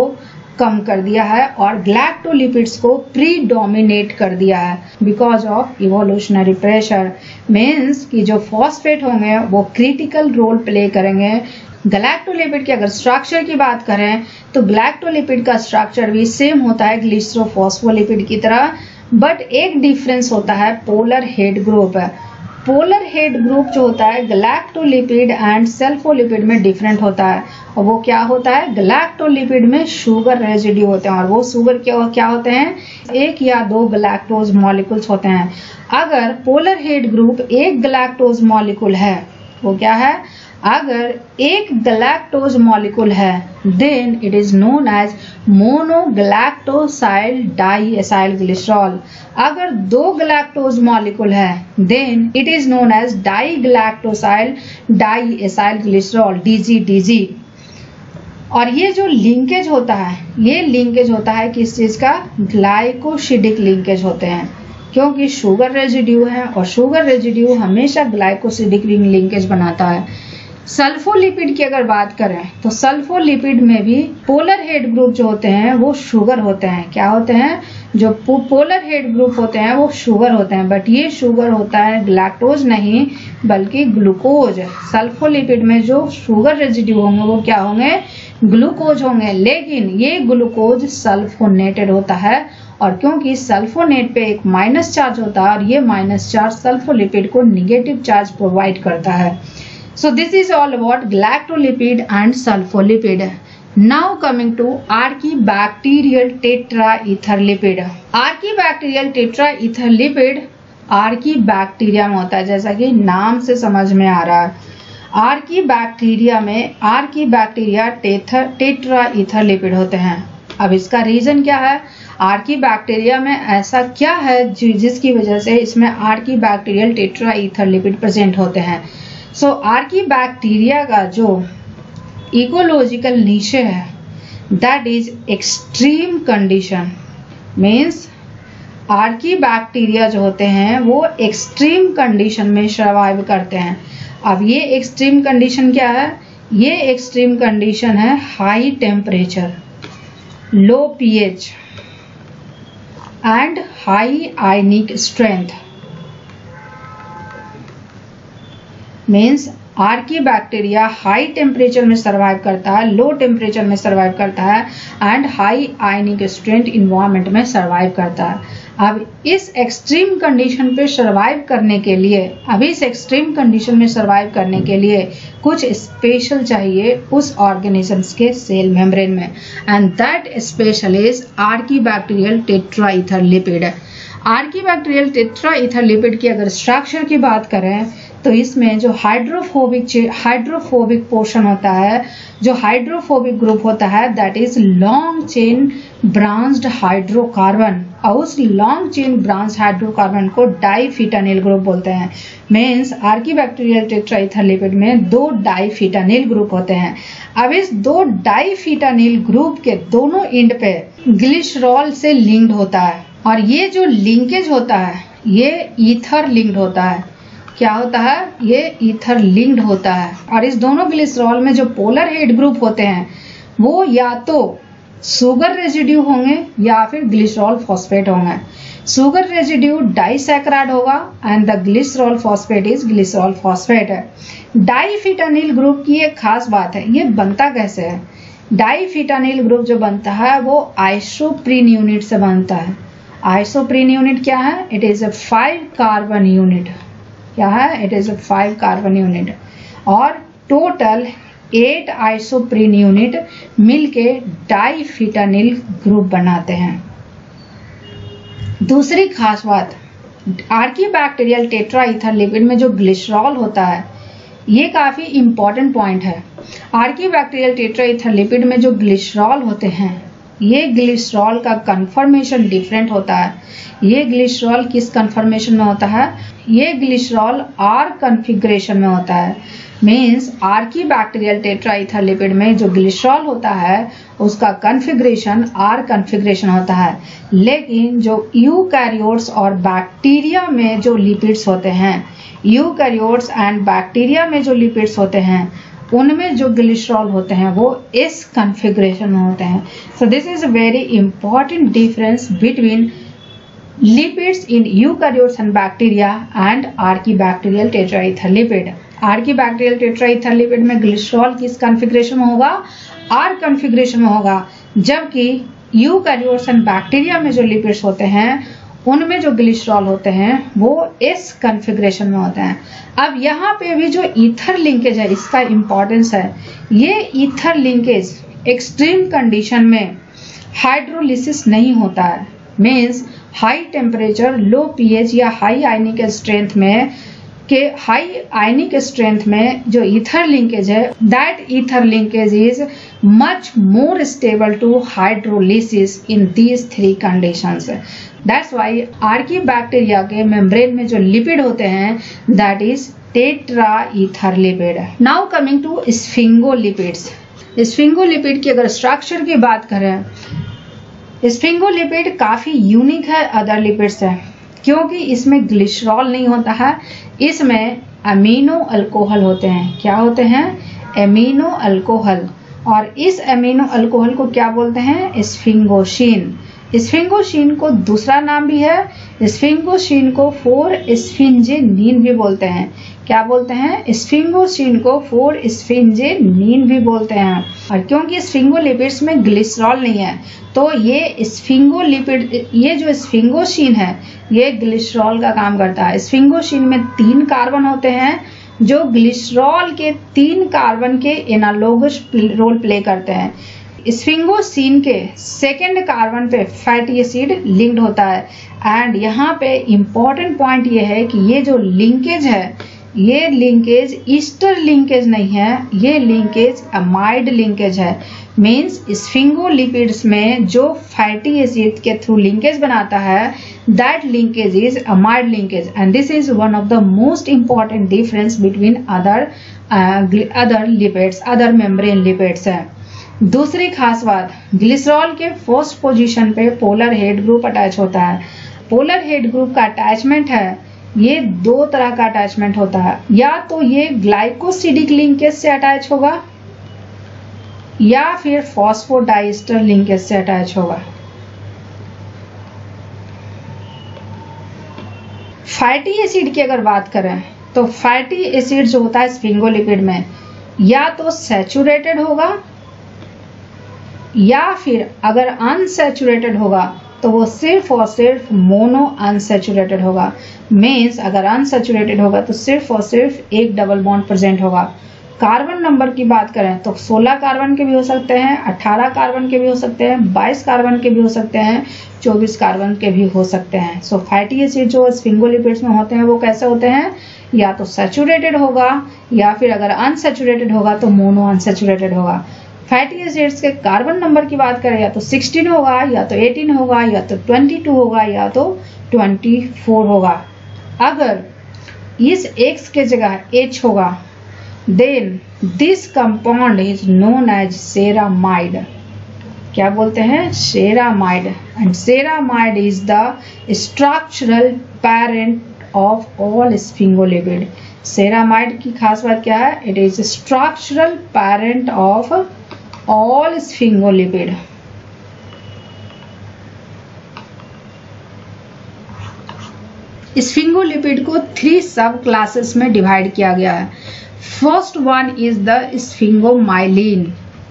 कम कर दिया है और गैलेक्टोलिपिड्स को प्रीडोमिनेट कर दिया है because of evolutionary pressure. Means कि जो फॉस्फेट होंगे वो क्रिटिकल रोल प्ले करेंगे। गैलेक्टोलिपिड की अगर स्ट्रक्चर की बात करें तो गैलेक्टोलिपिड का स्ट्रक्चर भी सेम होता है ग्लिसरोफॉस्फोलिपिड की तरह, बट एक डिफरेंस होता है polar head group. Polar head group जो होता है गैलेक्टोलिपिड एंड सल्फोलिपिड में डिफरेंट होता है और वो क्या होता है? गैलेक्टोलिपिड में शुगर रेजिड्यू होते हैं और वो शुगर क्या होते हैं? एक या दो गैलेक्टोज मॉलिक्यूल्स होते हैं। अगर पोलर हेड ग्रुप एक गैलेक्टोज मॉलिक्यूल है, वो क्या है? अगर एक गैलेक्टोज मॉलिक्यूल है then it is known as monogalactosyl diacyl glycerol. अगर दो गैलेक्टोज मॉलिक्यूल है then it is known as digalactosyl diacyl glycerol DGDG। और ये जो लिंकेज होता है ये लिंकेज होता है किस चीज का? ग्लाइकोसिडिक लिंकेज होते हैं क्योंकि शुगर रेजिड्यू है और शुगर रेजिड्यू हमेशा ग्लाइकोसिडिक लिंकेज बनाता है। सल्फोलिपिड की अगर बात करें तो सल्फोलिपिड में भी पोलर हेड ग्रुप जो होते हैं वो शुगर होते हैं। क्या होते हैं? जो पोलर हेड ग्रुप होते हैं वो शुगर होते हैं, बट ये शुगर होता है लैक्टोज नहीं बल्कि ग्लूकोज। सल्फोलिपिड में जो शुगर रेजिड्यू होंगे वो क्या होंगे? ग्लूकोज होंगे, लेकिन ये ग्लूकोज सल्फोनेटेड होता है और क्योंकि सल्फोनेट पे एक माइनस चार्ज होता है और ये माइनस चार्ज सल्फोलिपिड को निगेटिव चार्ज प्रोवाइड करता है। So this is all about galactolipid and sulfolipid. Now coming to archibacterial tetraetherlipid. Archibacterial tetraetherlipid archaebacteria में होता है, जैसा कि नाम से समझ में आ रहा है। आर्कीबैक्टीरिया टेट्राईथरलिपिड होते हैं। अब इसका रीजन क्या है? आर्कीबैक्टीरिया में ऐसा क्या है जिसकी वजह से इसमें आर्कीबैक्टीरियल टेट्राईथरलिपिड प्रेजेंट होते हैं? सो आर्कीबैक्टीरिया का जो इकोलॉजिकल नेचर है that is extreme condition. Means archaebacteria जो होते हैं वो एक्सट्रीम कंडीशन में सर्वाइव करते हैं। अब ये एक्सट्रीम कंडीशन क्या है? ये एक्सट्रीम कंडीशन है high temperature, low pH and high ionic strength. Means archaebacteria high temperature में सर्वाइव करता है, लो टेम्परेचर में सर्वाइव करता है and high ionic strength environment में सर्वाइव करता है। अब इस एक्सट्रीम कंडीशन पे सर्वाइव करने के लिए, कुछ स्पेशल चाहिए उस ऑर्गेनिजम्स के सेल मेम्ब्रेन में, एंड दैट स्पेशल इज आर्कीबैक्टीरियल टेट्राईथर आर्कीबैक्टीरियल टेट्राईथर की अगर स्ट्रक्चर की बात करें तो इसमें जो हाइड्रोफोबिक पोर्शन होता है, जो हाइड्रोफोबिक ग्रुप होता है, that is long chain branched hydrocarbon, और उस लॉन्ग चेन ब्रांच हाइड्रोकार्बन को डाइफिटानिल ग्रुप बोलते हैं। मीन्स आर्कीबैक्टीरियल टेट्राईथर में 2 डाइफिटानिल ग्रुप होते हैं। अब इस 2 डाइफिटानिल ग्रुप के दोनों एंड पे ग्लिसरॉल से लिंक्ड होता है, और ये जो लिंकेज होता है ये ईथर लिंक्ड होता है। क्या होता है? ये ईथर लिंक्ड होता है। और इस दोनों ग्लिसरॉल में जो पोलर हेड ग्रुप होते हैं वो या तो सुगर रेजिड्यू होंगे या फिर ग्लिसरॉल फॉस्फेट होंगे। सुगर रेजिड्यू डाइसैकराइड होगा and the glycerol phosphate is glycerol phosphate है। डाइफिटानिल ग्रुप की एक खास बात है, ये बनता कैसे है? डाइफिटानिल ग्रुप जो बनता है वो आइसोप्रीन यूनिट से बनता है। आइसोप्रीन यूनिट क्या है? It is a 5 carbon unit. क्या है? It is a 5 carbon unit, और टोटल 8 आइसोप्रीन यूनिट मिलके डाइफिटानिल ग्रुप बनाते हैं। दूसरी खास बात, आर्कीबैक्टीरियल टेट्राईथर लिपिड में जो ग्लिसरॉल होता है ये काफी इंपॉर्टेंट पॉइंट है। आर्कीबैक्टीरियल टेट्राईथर लिपिड में जो ग्लिसरॉल होते हैं ये ग्लिसरॉल का कन्फर्मेशन डिफरेंट होता है। ये ग्लिसरॉल किस कन्फर्मेशन में होता है? ये ग्लिसरॉल आर कॉन्फ़िगरेशन में होता है। मीन्स आर्कीबैक्टीरियल टेट्राईथर लिपिड में जो ग्लिसरॉल होता है उसका कॉन्फ़िगरेशन आर कॉन्फ़िगरेशन होता है, लेकिन जो यूकैरियोट्स और बैक्टीरिया में जो लिपिड्स होते हैं, यूकैरियोट्स एंड बैक्टीरिया में जो लिपिड्स होते हैं उनमें जो ग्लिसरॉल होते हैं वो इस कॉन्फ़िगरेशन में होते हैं। So this is a very important difference between lipids in eukaryotes and bacteria and archaebacterial tetraether lipid. Archaebacterial tetraether lipid में ग्लिसरॉल किस कॉन्फ़िगरेशन में होगा? आर कॉन्फ़िगरेशन में होगा, जबकि यूकैरियोट्स एंड बैक्टीरिया में जो लिपिड्स होते हैं उनमें जो ग्लिसरॉल होते हैं वो इस कॉन्फ़िगरेशन में होते हैं। अब यहाँ पे भी जो ईथर लिंकेज है इसका इंपॉर्टेंस है। ये ईथर लिंकेज एक्सट्रीम कंडीशन में हाइड्रोलिसिस नहीं होता है। Means high temperature, low pH या हाई आयनिक स्ट्रेंथ में जो ईथर लिंकेज है, that ether linkage is much more stable to hydrolysis in these 3 conditions. That's why archaebacteria के मेम्ब्रेन में जो लिपिड होते हैं that is tetraether lipid. Now coming to sphingolipids. Sphingolipid की अगर स्ट्रक्चर की बात करें, स्फिंगोलिपिड काफी यूनिक है अदर लिपिड से, क्योंकि इसमें ग्लिसरॉल नहीं होता है, इसमें अमीनो अल्कोहल होते हैं। क्या होते हैं? Amino alcohol. और इस एमिनो अल्कोहल को क्या बोलते हैं? स्फिंगोशीन। स्फिंगोशीन को दूसरा नाम भी है, स्फिंगोशीन को 4-स्फिंजेनीन भी बोलते हैं। क्या बोलते हैं? स्फिंगोशीन को 4-स्फिंजेनीन भी बोलते हैं। और क्योंकि स्फिंगोलिपिड्स में ग्लिसरॉल नहीं है तो ये स्फिंगोलिपिड, ये जो स्फिंगोशीन है ये ग्लिसरॉल का काम करता है। स्फिंगोशीन में 3 कार्बन होते हैं जो ग्लिसरॉल के 3 कार्बन के एनालोगस रोल प्ले करते हैं। स्फिंगोशीन के 2nd कार्बन पे फैटी एसिड लिंक्ड होता है। एंड यहाँ पे इम्पॉर्टेंट पॉइंट ये है कि ये जो लिंकेज है ये लिंकेज ईस्टर लिंकेज नहीं है, ये लिंकेज अमाइड लिंकेज है। मीन्स स्फिंगोलिपिड्स में जो फैटी एसिड के थ्रू लिंकेज बनाता है that linkage is amide linkage, and this is one of the most important difference between other lipids, other membrane lipids है। दूसरी खास बात, ग्लिसरॉल के फर्स्ट पोजीशन पे पोलर हेड ग्रुप अटैच होता है। पोलर हेड ग्रुप का अटैचमेंट है, ये 2 तरह का अटैचमेंट होता है। या तो ये ग्लाइकोसिडिक लिंकेज से अटैच होगा या फिर फॉस्फोडाइस्टर लिंकेज से अटैच होगा। फैटी एसिड की अगर बात करें तो फैटी एसिड जो होता है स्फिंगोलिपिड में या तो सैचुरेटेड होगा या फिर अगर अनसैचुरेटेड होगा तो वो सिर्फ और सिर्फ मोनो अनसैचुरेटेड होगा। मीन्स अगर अनसैचुरेटेड होगा तो सिर्फ और सिर्फ एक डबल बॉन्ड प्रेजेंट होगा। कार्बन नंबर की बात करें तो 16 कार्बन के भी हो सकते हैं, 18 कार्बन के भी हो सकते हैं, 22 कार्बन के भी हो सकते हैं, 24 कार्बन के भी हो सकते हैं। सो फैटी एसिड जो स्फिंगोलिपिड्स में होते हैं वो कैसे होते हैं, या तो सैचुरेटेड होगा या फिर अगर अनसैचुरेटेड होगा तो मोनो अनसैचुरेटेड होगा। फैटी एसिड्स के कार्बन नंबर की बात करें या तो 16 होगा या तो 18 होगा या तो 22 होगा या तो 24 होगा। अगर इस X के जगह H होगा then this compound is known as ceramide। क्या बोलते हैं, ceramide। and ceramide is the structural parent of all sphingolipid। ceramide की खास बात क्या है, it is structural parent of all sphingolipid। Sphingolipid को 3 सब क्लासेस में डिवाइड किया गया है। First one is the sphingomyelin.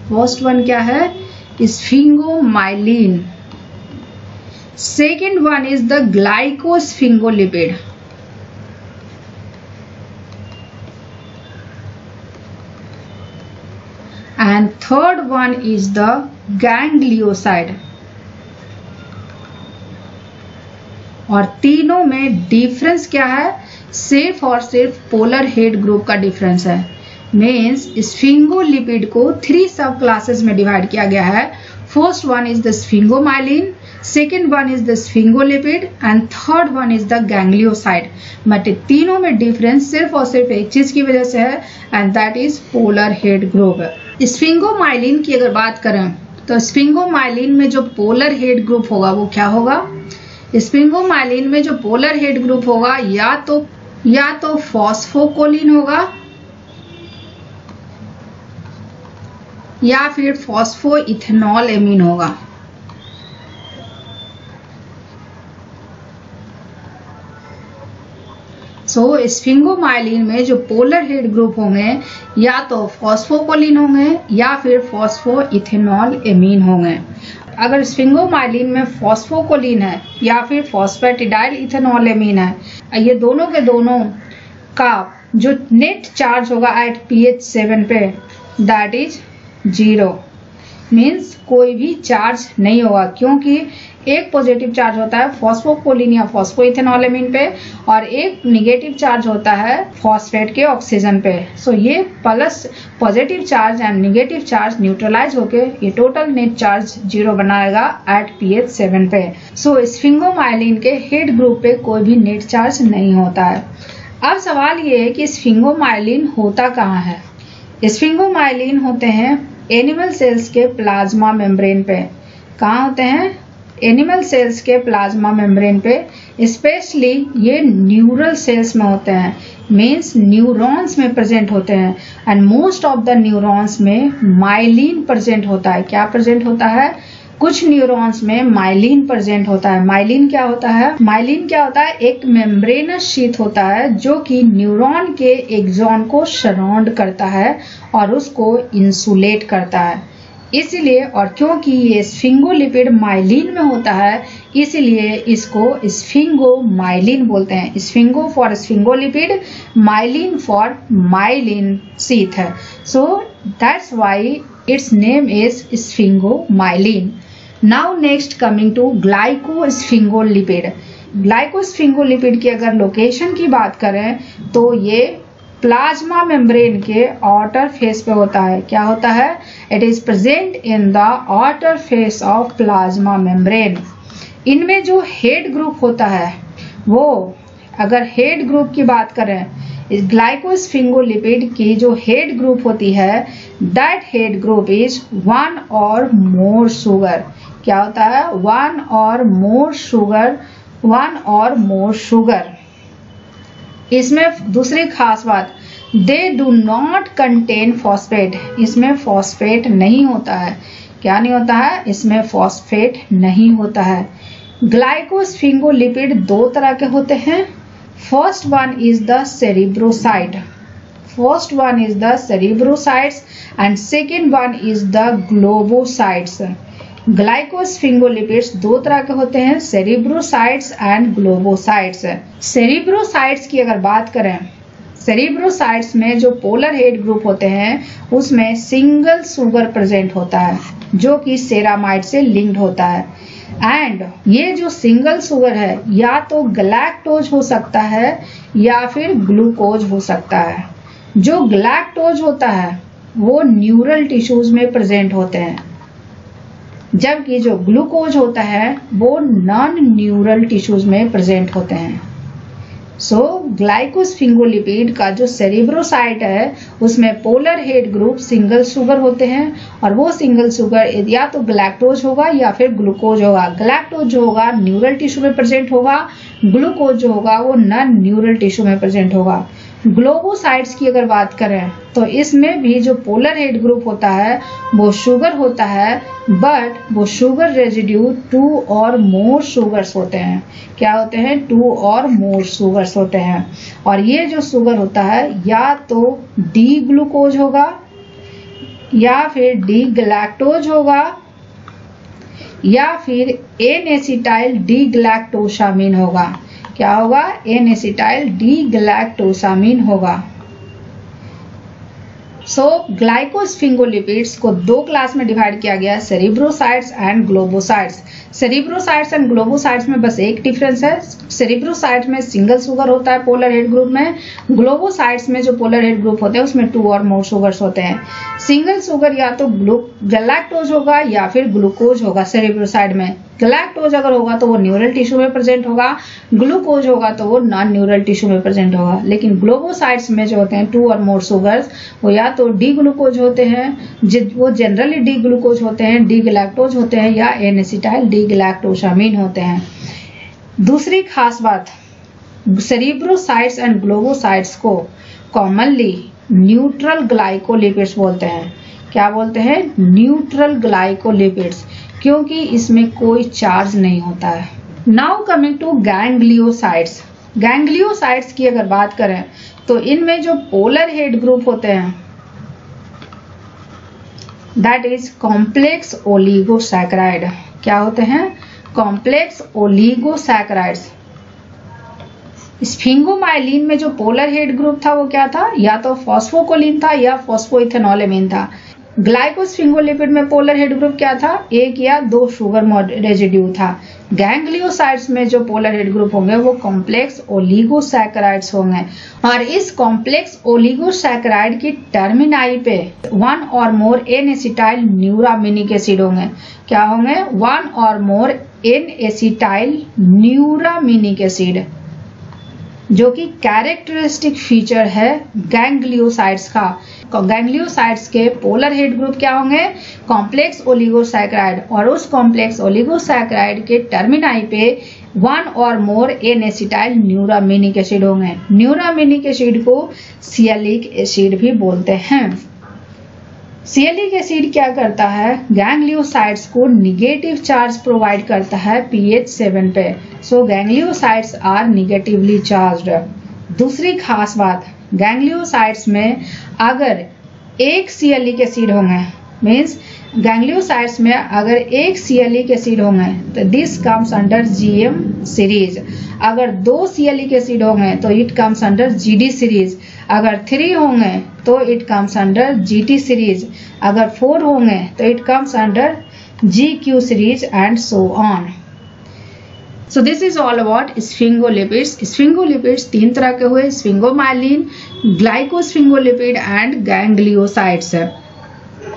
First one क्या है, sphingomyelin. Second one is the ग्लाइकोस्फिंगोलिपिड। And third one is the ganglioside. और तीनों में डिफरेंस क्या है, सिर्फ और सिर्फ पोलर हेड ग्रुप का डिफरेंस है। मीन्स स्फिंगोलिपिड को 3 सब क्लासेस में डिवाइड किया गया है। First one is the sphingomyelin, second one is the sphingolipid and third one is the ganglioside. But तीनों में डिफरेंस सिर्फ और सिर्फ एक चीज की वजह से है and that is polar head group. Sphingomyelin की अगर बात करें तो स्फिंगोमाइलिन में जो पोलर हेड ग्रुप होगा वो क्या होगा, स्फिंगोमाइलिन में जो पोलर हेड ग्रुप होगा या तो फॉस्फोकोलिन होगा या फिर फॉस्फोइथेनॉल एमीन होगा। सो स्फिंगोमाइलिन में जो पोलर हेड ग्रुप होंगे या तो फॉस्फोकोलिन होंगे या फिर फॉस्फोइथेनॉल एमीन होंगे। अगर स्फिंगोमाइलिन में फॉस्फोकोलिन है या फिर फॉस्फेटिडाइल इथेनॉल एमीन है, ये दोनों के दोनों का जो नेट चार्ज होगा एट pH 7 पे दैट इज 0। मीन्स कोई भी चार्ज नहीं होगा क्योंकि एक पॉजिटिव चार्ज होता है फॉस्फोकोलिन या फॉस्फोइथेनॉल पे और एक नेगेटिव चार्ज होता है फॉस्फेट के ऑक्सीजन पे। सो ये plus positive charge and negative charge neutralize होके ये टोटल नेट चार्ज 0 बनाएगा एट pH 7 पे। सो स्फिंगोमाइलिन के हेड ग्रुप पे कोई भी नेट चार्ज नहीं होता है। अब सवाल ये है कि स्फिंगोमाइलिन होता कहाँ है। स्फिंगोमाइलिन होते हैं एनिमल सेल्स के प्लाज्मा मेम्ब्रेन पे। कहाँ होते हैं, एनिमल सेल्स के प्लाज्मा मेम्ब्रेन पे। स्पेशली ये न्यूरल सेल्स में होते हैं, मीन्स न्यूरॉन्स में प्रेजेंट होते हैं and most of the neurons में माइलिन प्रेजेंट होता है। क्या प्रेजेंट होता है, कुछ न्यूरॉन्स में माइलिन प्रेजेंट होता है। माइलिन क्या होता है, माइलिन क्या होता है, एक मेम्ब्रेनस शीथ होता है जो कि न्यूरॉन के एक्सॉन को सराउंड करता है और उसको इंसुलेट करता है। इसलिए और क्योंकि ये स्फिंगोलिपिड माइलिन में होता है इसलिए इसको स्फिंगोमाइलिन बोलते हैं। Sphingo for sphingolipid, myelin for myelin sheath है। So that's why its name is sphingomyelin. Now next coming to glycosphingolipid. Glycosphingolipid की अगर लोकेशन की बात करें तो ये प्लाज्मा मेम्ब्रेन के आउटर फेस पे होता है। क्या होता है, it is present in the outer face of plasma membrane. इनमें जो हेड ग्रुप होता है वो, अगर हेड ग्रुप की बात करें, इस ग्लाइकोस्फिंगोलिपिड की जो हेड ग्रुप होती है that head group is 1 or more sugar. क्या होता है, 1 or more sugar, 1 or more sugar. इसमें दूसरी खास बात, they do not contain phosphate, इसमें फॉस्फेट नहीं होता है। क्या नहीं होता है? इसमें फॉस्फेट नहीं होता है। ग्लाइकोस्फिंगोलिपिड दो तरह के होते हैं। First one is the cerebroside, first one is the cerebrosides and second one is the globosides. Glycosphingolipids दो तरह के होते हैं, सेरिब्रोसाइड्स एंड ग्लोबोसाइड्स। सेरिब्रोसाइड्स की अगर बात करें, सेरिब्रोसाइड्स में जो पोलर हेड ग्रुप होते हैं उसमें सिंगल सुगर प्रेजेंट होता है जो कि सेरामाइड से लिंक्ड होता है। एंड ये जो सिंगल सुगर है या तो गैलेक्टोज हो सकता है या फिर ग्लूकोज हो सकता है। जो गैलेक्टोज होता है वो न्यूरल टिश्यूज में प्रेजेंट होते हैं, जबकि जो ग्लूकोज होता है वो नॉन न्यूरल टिश्यूज में प्रेजेंट होते हैं। सो ग्लाइकोस्फिंगोलिपिड का जो सेरिब्रोसाइट है उसमें polar head group single sugar होते हैं और वो सिंगल सुगर या तो गैलेक्टोज होगा या फिर ग्लूकोज होगा। गैलेक्टोज जो होगा न्यूरल टिश्यू में प्रेजेंट होगा, ग्लूकोज जो होगा वो नॉन न्यूरल टिश्यू में प्रेजेंट होगा। ग्लोबोसाइड्स की अगर बात करें तो इसमें भी जो पोलर हेड ग्रुप होता है वो शुगर होता है, बट वो शुगर रेजिड्यू 2 और मोर शुगर्स होते हैं। क्या होते हैं? 2 और मोर शुगर्स होते हैं। और ये जो शुगर होता है या तो डी ग्लूकोज होगा या फिर डी गैलेक्टोज होगा या फिर एन एसिटाइल डी गैलेक्टोसामिन होगा। क्या होगा? एन एसिटाइल डी गैलेक्टोसामिन होगा। सो ग्लाइकोस्फिंगोलिपिड्स को दो क्लास में डिवाइड किया गया है, सेरिब्रोसाइट्स एंड ग्लोबोसाइट्स। सेरिब्रोसाइट्स एंड ग्लोबोसाइट्स में बस एक डिफरेंस है, सेरिब्रोसाइट्स में सिंगल शुगर होता है पोलर हेड ग्रुप में, ग्लोबोसाइट्स में जो पोलर हेड ग्रुप होते हैं उसमें 2 और मोर शुगर्स होते हैं। सिंगल शुगर या तो गैलेक्टोज होगा या फिर ग्लूकोज होगा। सेरिब्रोसाइड में गैलेक्टोज अगर होगा तो वो न्यूरल टिश्यू में प्रेजेंट होगा, ग्लूकोज होगा तो वो नॉन न्यूरल टिश्यू में प्रेजेंट होगा। लेकिन ग्लोबोसाइड्स में जो होते हैं 2 और मोर शुगर्स वो या तो डी ग्लूकोज होते हैं, वो जनरली डी ग्लूकोज होते हैं, डी गैलेक्टोज होते हैं या एन एसिटाइल डी गैलेक्टोसामिन होते हैं। दूसरी खास बात, सेरिब्रोसाइट्स एंड ग्लोबोसाइट्स को कॉमनली न्यूट्रल ग्लाइकोलिपिड्स बोलते हैं। क्या बोलते हैं? न्यूट्रल ग्लाइकोलिपिड्स, क्योंकि इसमें कोई चार्ज नहीं होता है। Now coming to gangliosides. Gangliosides की अगर बात करें तो इनमें जो पोलर हेड ग्रुप होते हैं दैट इज कॉम्प्लेक्स ओलिगोसैकेराइड। क्या होते हैं? Complex oligosaccharides. स्फिंगोमाइलिन में जो पोलर हेड ग्रुप था वो क्या था? या तो फॉस्फोकोलिन था या फॉस्फोइथेनॉलेमिन था। ग्लाइकोस्फिंगोलिपिड में पोलर हेड ग्रुप क्या था? 1 या 2 शुगर रेजिड्यू था। गैंग्लियोसाइट्स में जो पोलर हेड ग्रुप होंगे वो कॉम्प्लेक्स ओलिगोसैकेराइड्स होंगे और इस कॉम्प्लेक्स ओलिगोसैकेराइड की टर्मिनाई पे 1 और मोर एन एसिटाइल न्यूरामिनिक एसिड होंगे। क्या होंगे? 1 और मोर एन एसिटाइल न्यूरामिनिक एसिड, जो कि कैरेक्टरिस्टिक फीचर है गैंग्लियोसाइट्स का। गैंग्लियोसाइट्स के पोलर हेड ग्रुप क्या होंगे? कॉम्प्लेक्स ओलिगोसैकेराइड, और उस कॉम्प्लेक्स ओलिगोसैकेराइड के टर्मिनाई पे 1 और मोर एन एसिटाइल न्यूरामिनिक एसिड होंगे। न्यूरामिनिक एसिड को सियालिक एसिड भी बोलते हैं। सियालिक एसिड क्या करता है? गैंग्लियोसाइट्स को निगेटिव चार्ज प्रोवाइड करता है pH 7 पे। सो गैंग्लियोसाइट्स आर निगेटिवली चार्ज्ड। दूसरी खास बात, गैंग्लियोसाइट्स में अगर एक सियालिक एसिड होंगे, मीन्स गैंग्लियोसाइट्स में अगर एक सियालिक एसिड होंगे तो this comes under GM series. अगर 2 सियालिक एसिड होंगे तो it comes under GD series. अगर 3 होंगे तो it comes under GT series. अगर 4 होंगे तो it comes under GQ series and so on. So this is all about sphingolipids. Sphingolipids 3 तरह के हुए, स्फिंगोमाइलिन, ग्लाइकोस्फिंगोलिपिड एंड गैंग्लियोसाइट्स है।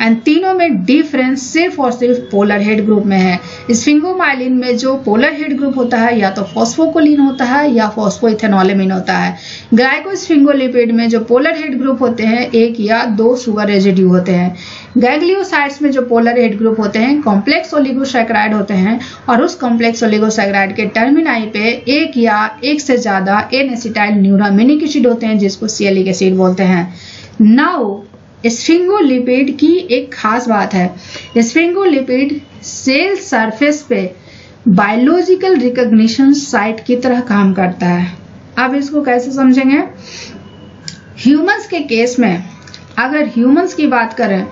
एंड तीनों में डिफरेंस सिर्फ और सिर्फ पोलर हेड ग्रुप में है। स्फिंगोमाइलिन में जो पोलर हेड ग्रुप होता है या तो फॉस्फोकोलिन होता है या फॉस्फोइथेनोलेमिन होता है। ग्लाइकोस्फिंगोलिपिड में जो पोलर हेड ग्रुप होते हैं 1 या 2 शुगर रेजिड्यू होते हैं। गैंग्लियोसाइड्स में जो पोलर हेड ग्रुप होते हैं कॉम्प्लेक्स ओलिगोसैकेराइड होते हैं और उस कॉम्प्लेक्स ओलिगोसैकेराइड के टर्मिनाई पे 1 या 1 से ज्यादा एन एसिटाइल न्यूरामिनिक एसिड होते हैं जिसको सिएलिक एसिड बोलते हैं। नाउ स्फिंगोलिपिड की एक खास बात है, स्फिंगोलिपिड सेल सरफेस पे बायोलॉजिकल रिकॉग्निशन साइट की तरह काम करता है। अब इसको कैसे समझेंगे? ह्यूमंस के केस में, अगर ह्यूमंस की बात करें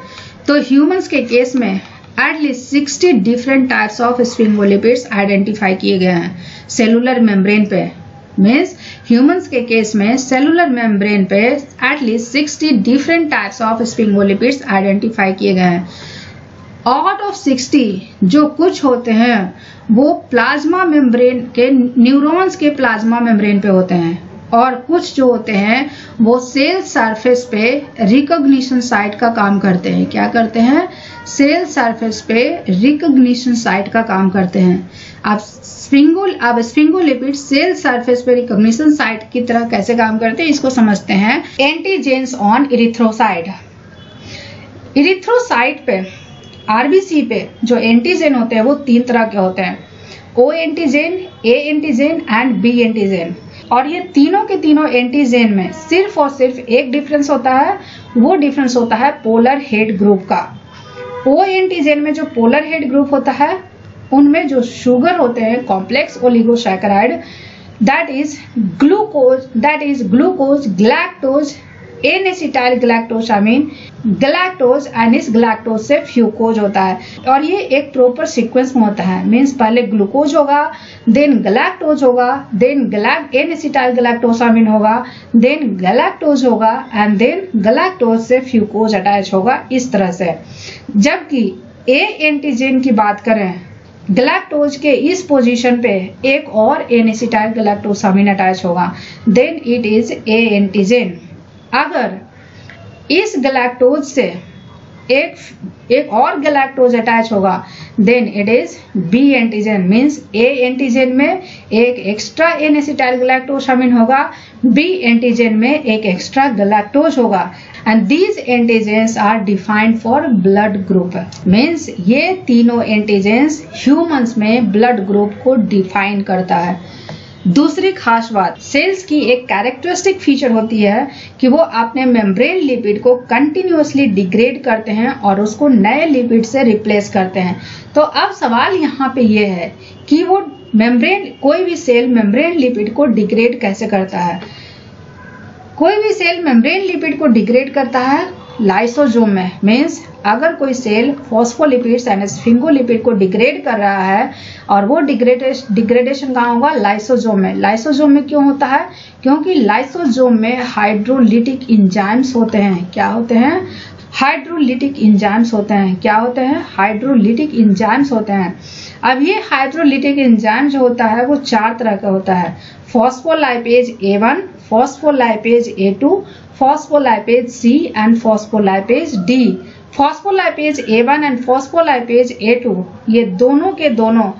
तो ह्यूमंस के केस में at least 60 different types of sphingolipids identify किए गए हैं सेलुलर मेम्ब्रेन पे। मीन्स ह्यूमंस के केस में सेलुलर मेम्ब्रेन पे at least 60 different types of sphingolipids identify किए गए हैं। आउट ऑफ 60 जो कुछ होते हैं वो प्लाज्मा मेम्ब्रेन के न्यूरॉन्स के प्लाज्मा मेम्ब्रेन पे होते हैं और कुछ जो होते हैं वो सेल सरफेस पे रिकॉग्निशन साइट का काम करते हैं। क्या करते हैं? सेल सरफेस पे रिकॉग्निशन साइट का काम करते हैं। अब स्फिंगोलिपिड सेल सरफेस पे रिकॉग्निशन साइट की तरह कैसे काम करते हैं इसको समझते हैं। एंटीजेन्स ऑन इरिथ्रोसाइट। इरिथ्रोसाइट पे आरबीसी पे जो एंटीजेन होते हैं वो 3 तरह के होते हैं, O antigen, A antigen and B antigen. और ये तीनों के तीनों एंटीजेन में सिर्फ और सिर्फ एक डिफरेंस होता है, वो डिफरेंस होता है पोलर हेड ग्रुप का। ओ एंटीजेन में जो पोलर हेड ग्रुप होता है उनमें जो शुगर होते हैं complex oligosaccharide that is glucose, galactose, N acetyl galactosamine, galactose and इस गैलेक्टोज से फ्यूकोज होता है। और ये एक प्रॉपर सीक्वेंस में होता है। मीन्स पहले ग्लूकोज होगा, देन गैलेक्टोज होगा, देन एन एसिटाइल गैलेक्टोसामिन होगा, देन गैलेक्टोज होगा एंड देन गैलेक्टोज से फ्यूकोज अटैच होगा, इस तरह से। जबकि ए एंटीजेन की बात करें, गैलेक्टोज के इस पोजीशन पे एक और एन एसिटाइल गैलेक्टोसामिन अटैच होगा, then it is A antigen. अगर इस गैलेक्टोज से एक और गैलेक्टोज अटैच होगा then it is B antigen. Means A antigen में एक एक्स्ट्रा एन एसिटाइल गैलेक्टोसामिन होगा, बी एंटीजन में एक एक्स्ट्रा गैलेक्टोज होगा and these antigens are defined for blood group. Means ये तीनों एंटीजेंस ह्यूमंस में ब्लड ग्रुप को डिफाइन करता है। दूसरी खास बात, सेल्स की एक कैरेक्टरिस्टिक फीचर होती है कि वो अपने मेम्ब्रेन लिपिड को कंटिन्यूअसली डिग्रेड करते हैं और उसको नए लिपिड से रिप्लेस करते हैं। तो अब सवाल यहाँ पे ये है कि वो कोई भी सेल मेम्ब्रेन लिपिड को डिग्रेड कैसे करता है? कोई भी सेल मेम्ब्रेन लिपिड को डिग्रेड करता है लाइसोसोम में। मीन्स अगर कोई सेल फॉस्फोलिपिड्स एंड स्फिंगोलिपिड को डिग्रेड कर रहा है और वो डिग्रेडेशन कहाँ होगा? लाइसोसोम में। लाइसोसोम में क्यों होता है? क्योंकि लाइसोसोम में हाइड्रोलिटिक एंजाइम्स होते हैं। क्या होते हैं? हाइड्रोलिटिक एंजाइम्स होते हैं। क्या होते हैं? हाइड्रोलिटिक एंजाइम्स होते हैं। अब ये हाइड्रोलिटिक एंजाइम जो होता है वो 4 तरह का होता है, phospholipase A1, phospholipase A2, phospholipase C and phospholipase D। Phospholipase A1 and phospholipase A2 ये दोनों के दोनों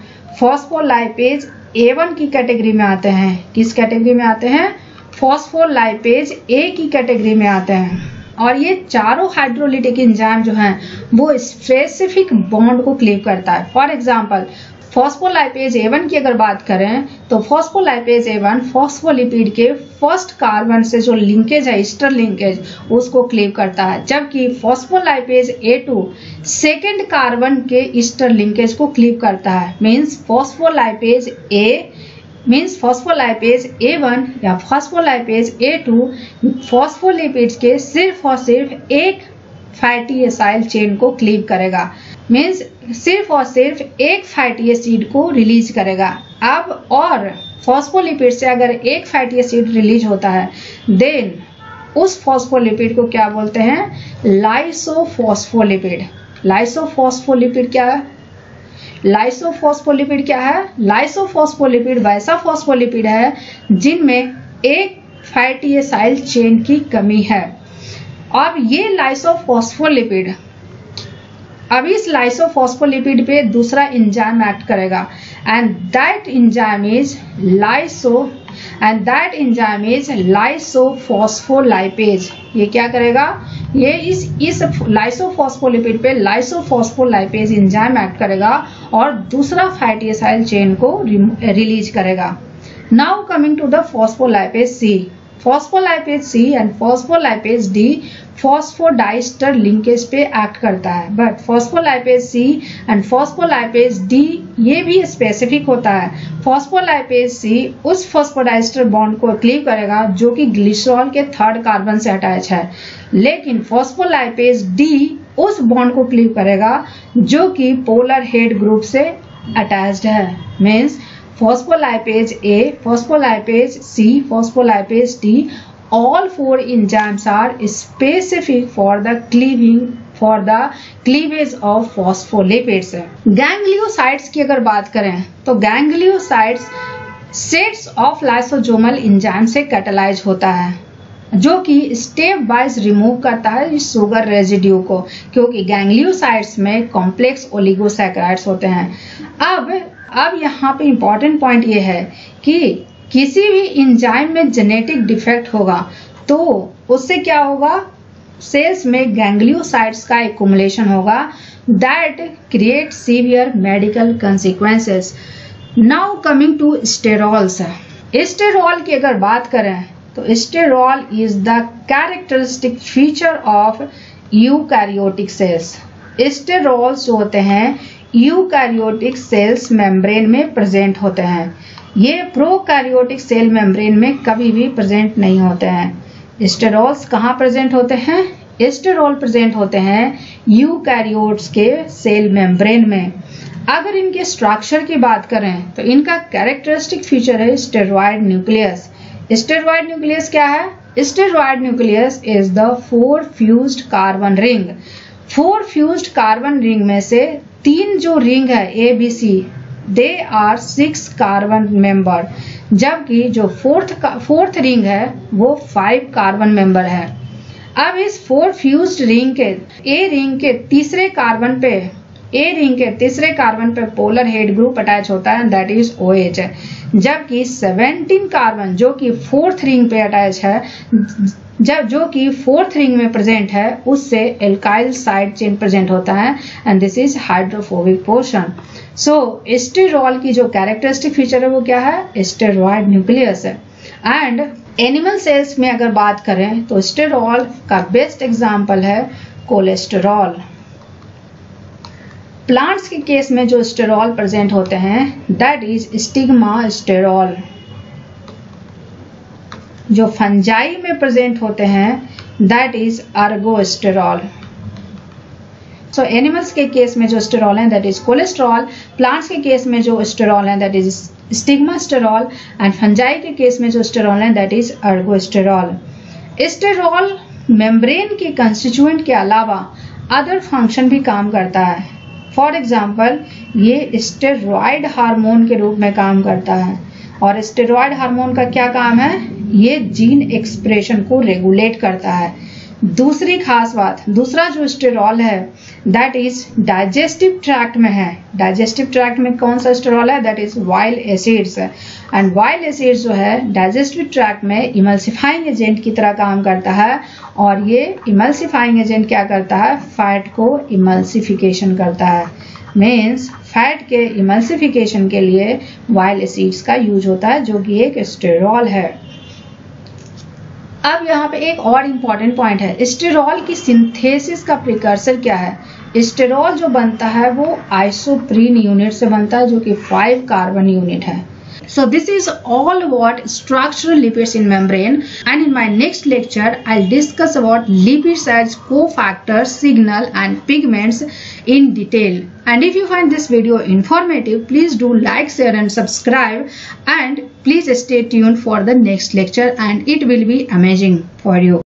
फॉस्फोलाइपेज A1 की कैटेगरी में आते हैं। किस कैटेगरी में आते हैं? फॉस्फोलाइपेज A की कैटेगरी में आते हैं। और ये चारों हाइड्रोलिटिक एंजाइम जो हैं वो स्पेसिफिक बॉन्ड को क्लीव करता है। फॉर एग्जांपल फॉस्फोलाइपेज A1 की अगर बात करें तो फॉस्फोलाइपेज A1 फॉस्फोलिपिड के फर्स्ट कार्बन से जो लिंकेज है, ईस्टर लिंकेज, उसको क्लीव करता है, जबकि फॉस्फोलाइपेज A2 सेकेंड कार्बन के ईस्टर लिंकेज को क्लीव करता है। मीन्स फॉस्फोलाइपेज A1 या फॉस्फोलाइपेज A2 फॉस्फोलिपिड्स के सिर्फ और सिर्फ एक फैटी एसाइल चेन को क्लीव करेगा। मीन्स सिर्फ और सिर्फ एक फैटी एसिड को रिलीज करेगा। अब और फॉस्फोलिपिड से अगर एक फैटी एसिड रिलीज होता है देन उस फॉस्फोलिपिड को क्या बोलते हैं? लाइसोफॉस्फोलिपिड। लाइसोफॉस्फोलिपिड क्या है? लाइसोफॉस्फोलिपिड क्या है? लाइसोफॉस्फोलिपिड वैसा फॉस्फोलिपिड है जिनमें एक फैटी एसाइल चेन की कमी है। अब ये लाइसोफॉस्फोलिपिड अभी इस लाइसोफॉस्फोलिपिड पे दूसरा एंजाइम एक्ट करेगा एंड दैट एंजाइम इज लाइसोफॉस्फोलाइपेज। ये क्या करेगा, ये इस लाइसोफॉस्फोलिपिड पे लाइसोफॉस्फोलाइपेज एंजाइम एक्ट करेगा और दूसरा फैटी एसाइल चेन को रिलीज करेगा। Now coming to the phospholipase C. Phospholipase C and phospholipase D phosphodiester linkage पे एक्ट करता है, but phospholipase C and phospholipase D ये भी स्पेसिफिक होता है। फॉस्फोलाइपेज सी उस फॉस्फोडाइस्टर बॉन्ड को क्लीव करेगा जो कि ग्लिसरॉल के 3rd कार्बन से अटैच है, लेकिन फॉस्फोलाइपेज डी उस बॉन्ड को क्लीव करेगा जो कि पोलर हेड ग्रुप से अटैच्ड है। Means phospholipase A, phospholipase C, phospholipase D, all 4 enzymes are specific for the cleavage of phospholipids। Gangliosides की अगर बात करें तो gangliosides sets of lysosomal enzyme से कैटालाइज होता है जो कि स्टेप वाइज रिमूव करता है इस शुगर रेजिड्यू को, क्योंकि गैंग्लियोसाइड्स में कॉम्प्लेक्स ओलिगोसैकेराइड्स होते हैं। अब यहाँ पे इम्पोर्टेंट पॉइंट ये है कि किसी भी एंजाइम में जेनेटिक डिफेक्ट होगा तो उससे क्या होगा, सेल्स में गैंग्लियोसाइड्स का एक्युमुलेशन होगा that create severe medical consequences. Now coming to sterols. Sterol की अगर बात करें तो sterol is the characteristic feature of eukaryotic cells. Sterols जो होते हैं यूकैरियोटिक सेल्स मेम्ब्रेन में प्रेजेंट होते हैं, ये प्रोकैरियोटिक सेल मेम्ब्रेन में कभी भी प्रेजेंट नहीं होते हैं। स्टेरॉल्स कहाँ प्रेजेंट होते हैं, स्टेरॉल प्रेजेंट होते हैं यूकैरियोट्स के सेल मेम्ब्रेन में। अगर इनके स्ट्रक्चर की बात करें तो इनका कैरेक्टरिस्टिक फीचर है स्टेरॉयड न्यूक्लियस। स्टेरॉयड न्यूक्लियस क्या है, steroid nucleus is the 4 fused carbon ring. 4 fused carbon ring में से 3 जो रिंग है ABC they are 6 carbon member, जबकि जो फोर्थ रिंग है वो 5 कार्बन मेंबर है। अब इस 4 फ्यूज्ड रिंग के A रिंग के तीसरे कार्बन पे पोलर हेड ग्रुप अटैच होता है दैट इज OH, जबकि 17 कार्बन जो कि 4th रिंग पे अटैच है, जो कि 4th रिंग में प्रेजेंट है उससे एल्काइल साइड चेन प्रेजेंट होता है and this is hydrophobic portion. So sterol की जो कैरेक्टरिस्टिक फीचर है वो क्या है, स्टेरॉयड न्यूक्लियस है। एंड एनिमल सेल्स में अगर बात करें तो स्टेरॉल का बेस्ट एग्जांपल है कोलेस्टेरॉल। प्लांट्स के केस में जो स्टेरॉल प्रेजेंट होते हैं दैट इज स्टिग्मा स्टेरॉल। जो फंजाई में प्रेजेंट होते हैं दैट इज अर्गोस्टेरॉल। सो एनिमल्स के केस में जो स्टेरॉल है दैट इज कोलेस्ट्रॉल, प्लांट्स के केस में जो स्टेरॉल है that is stigma sterol and fungi के केस में जो स्टेरॉल है दैट इज अर्गोस्टेरॉल। स्टेरॉल मेम्ब्रेन के कंस्टिट्यूएंट के अलावा अदर फंक्शन भी काम करता है। फॉर एग्जाम्पल ये स्टेरॉयड हार्मोन के रूप में काम करता है और स्टेरॉयड हार्मोन का क्या काम है, ये जीन एक्सप्रेशन को रेगुलेट करता है। दूसरी खास बात, दूसरा जो स्टेरॉल है दैट इज डाइजेस्टिव ट्रैक्ट में है। डाइजेस्टिव ट्रैक्ट में कौन सा स्टेरॉल है, that is while acids and while acids जो है डाइजेस्टिव ट्रैक्ट में इमल्सिफाइंग एजेंट की तरह काम करता है और ये इमल्सिफाइंग एजेंट क्या करता है, फैट को इमल्सिफिकेशन करता है। मीन्स फैट के इमल्सिफिकेशन के लिए वाइल एसिड्स का यूज होता है जो कि एक स्टेरॉल है। अब यहाँ पे एक और इम्पॉर्टेंट पॉइंट है, स्टेरॉल की सिंथेसिस का प्रिकर्सर क्या है। स्टेरॉल जो बनता है वो आइसोप्रीन यूनिट से बनता है जो कि 5 कार्बन यूनिट है। So this is all about structural lipids in membrane, and in my next lecture I'll discuss about lipids as cofactors, signal and pigments in detail. And if you find this video informative, please do like, share and subscribe, and please stay tuned for the next lecture and it will be amazing for you.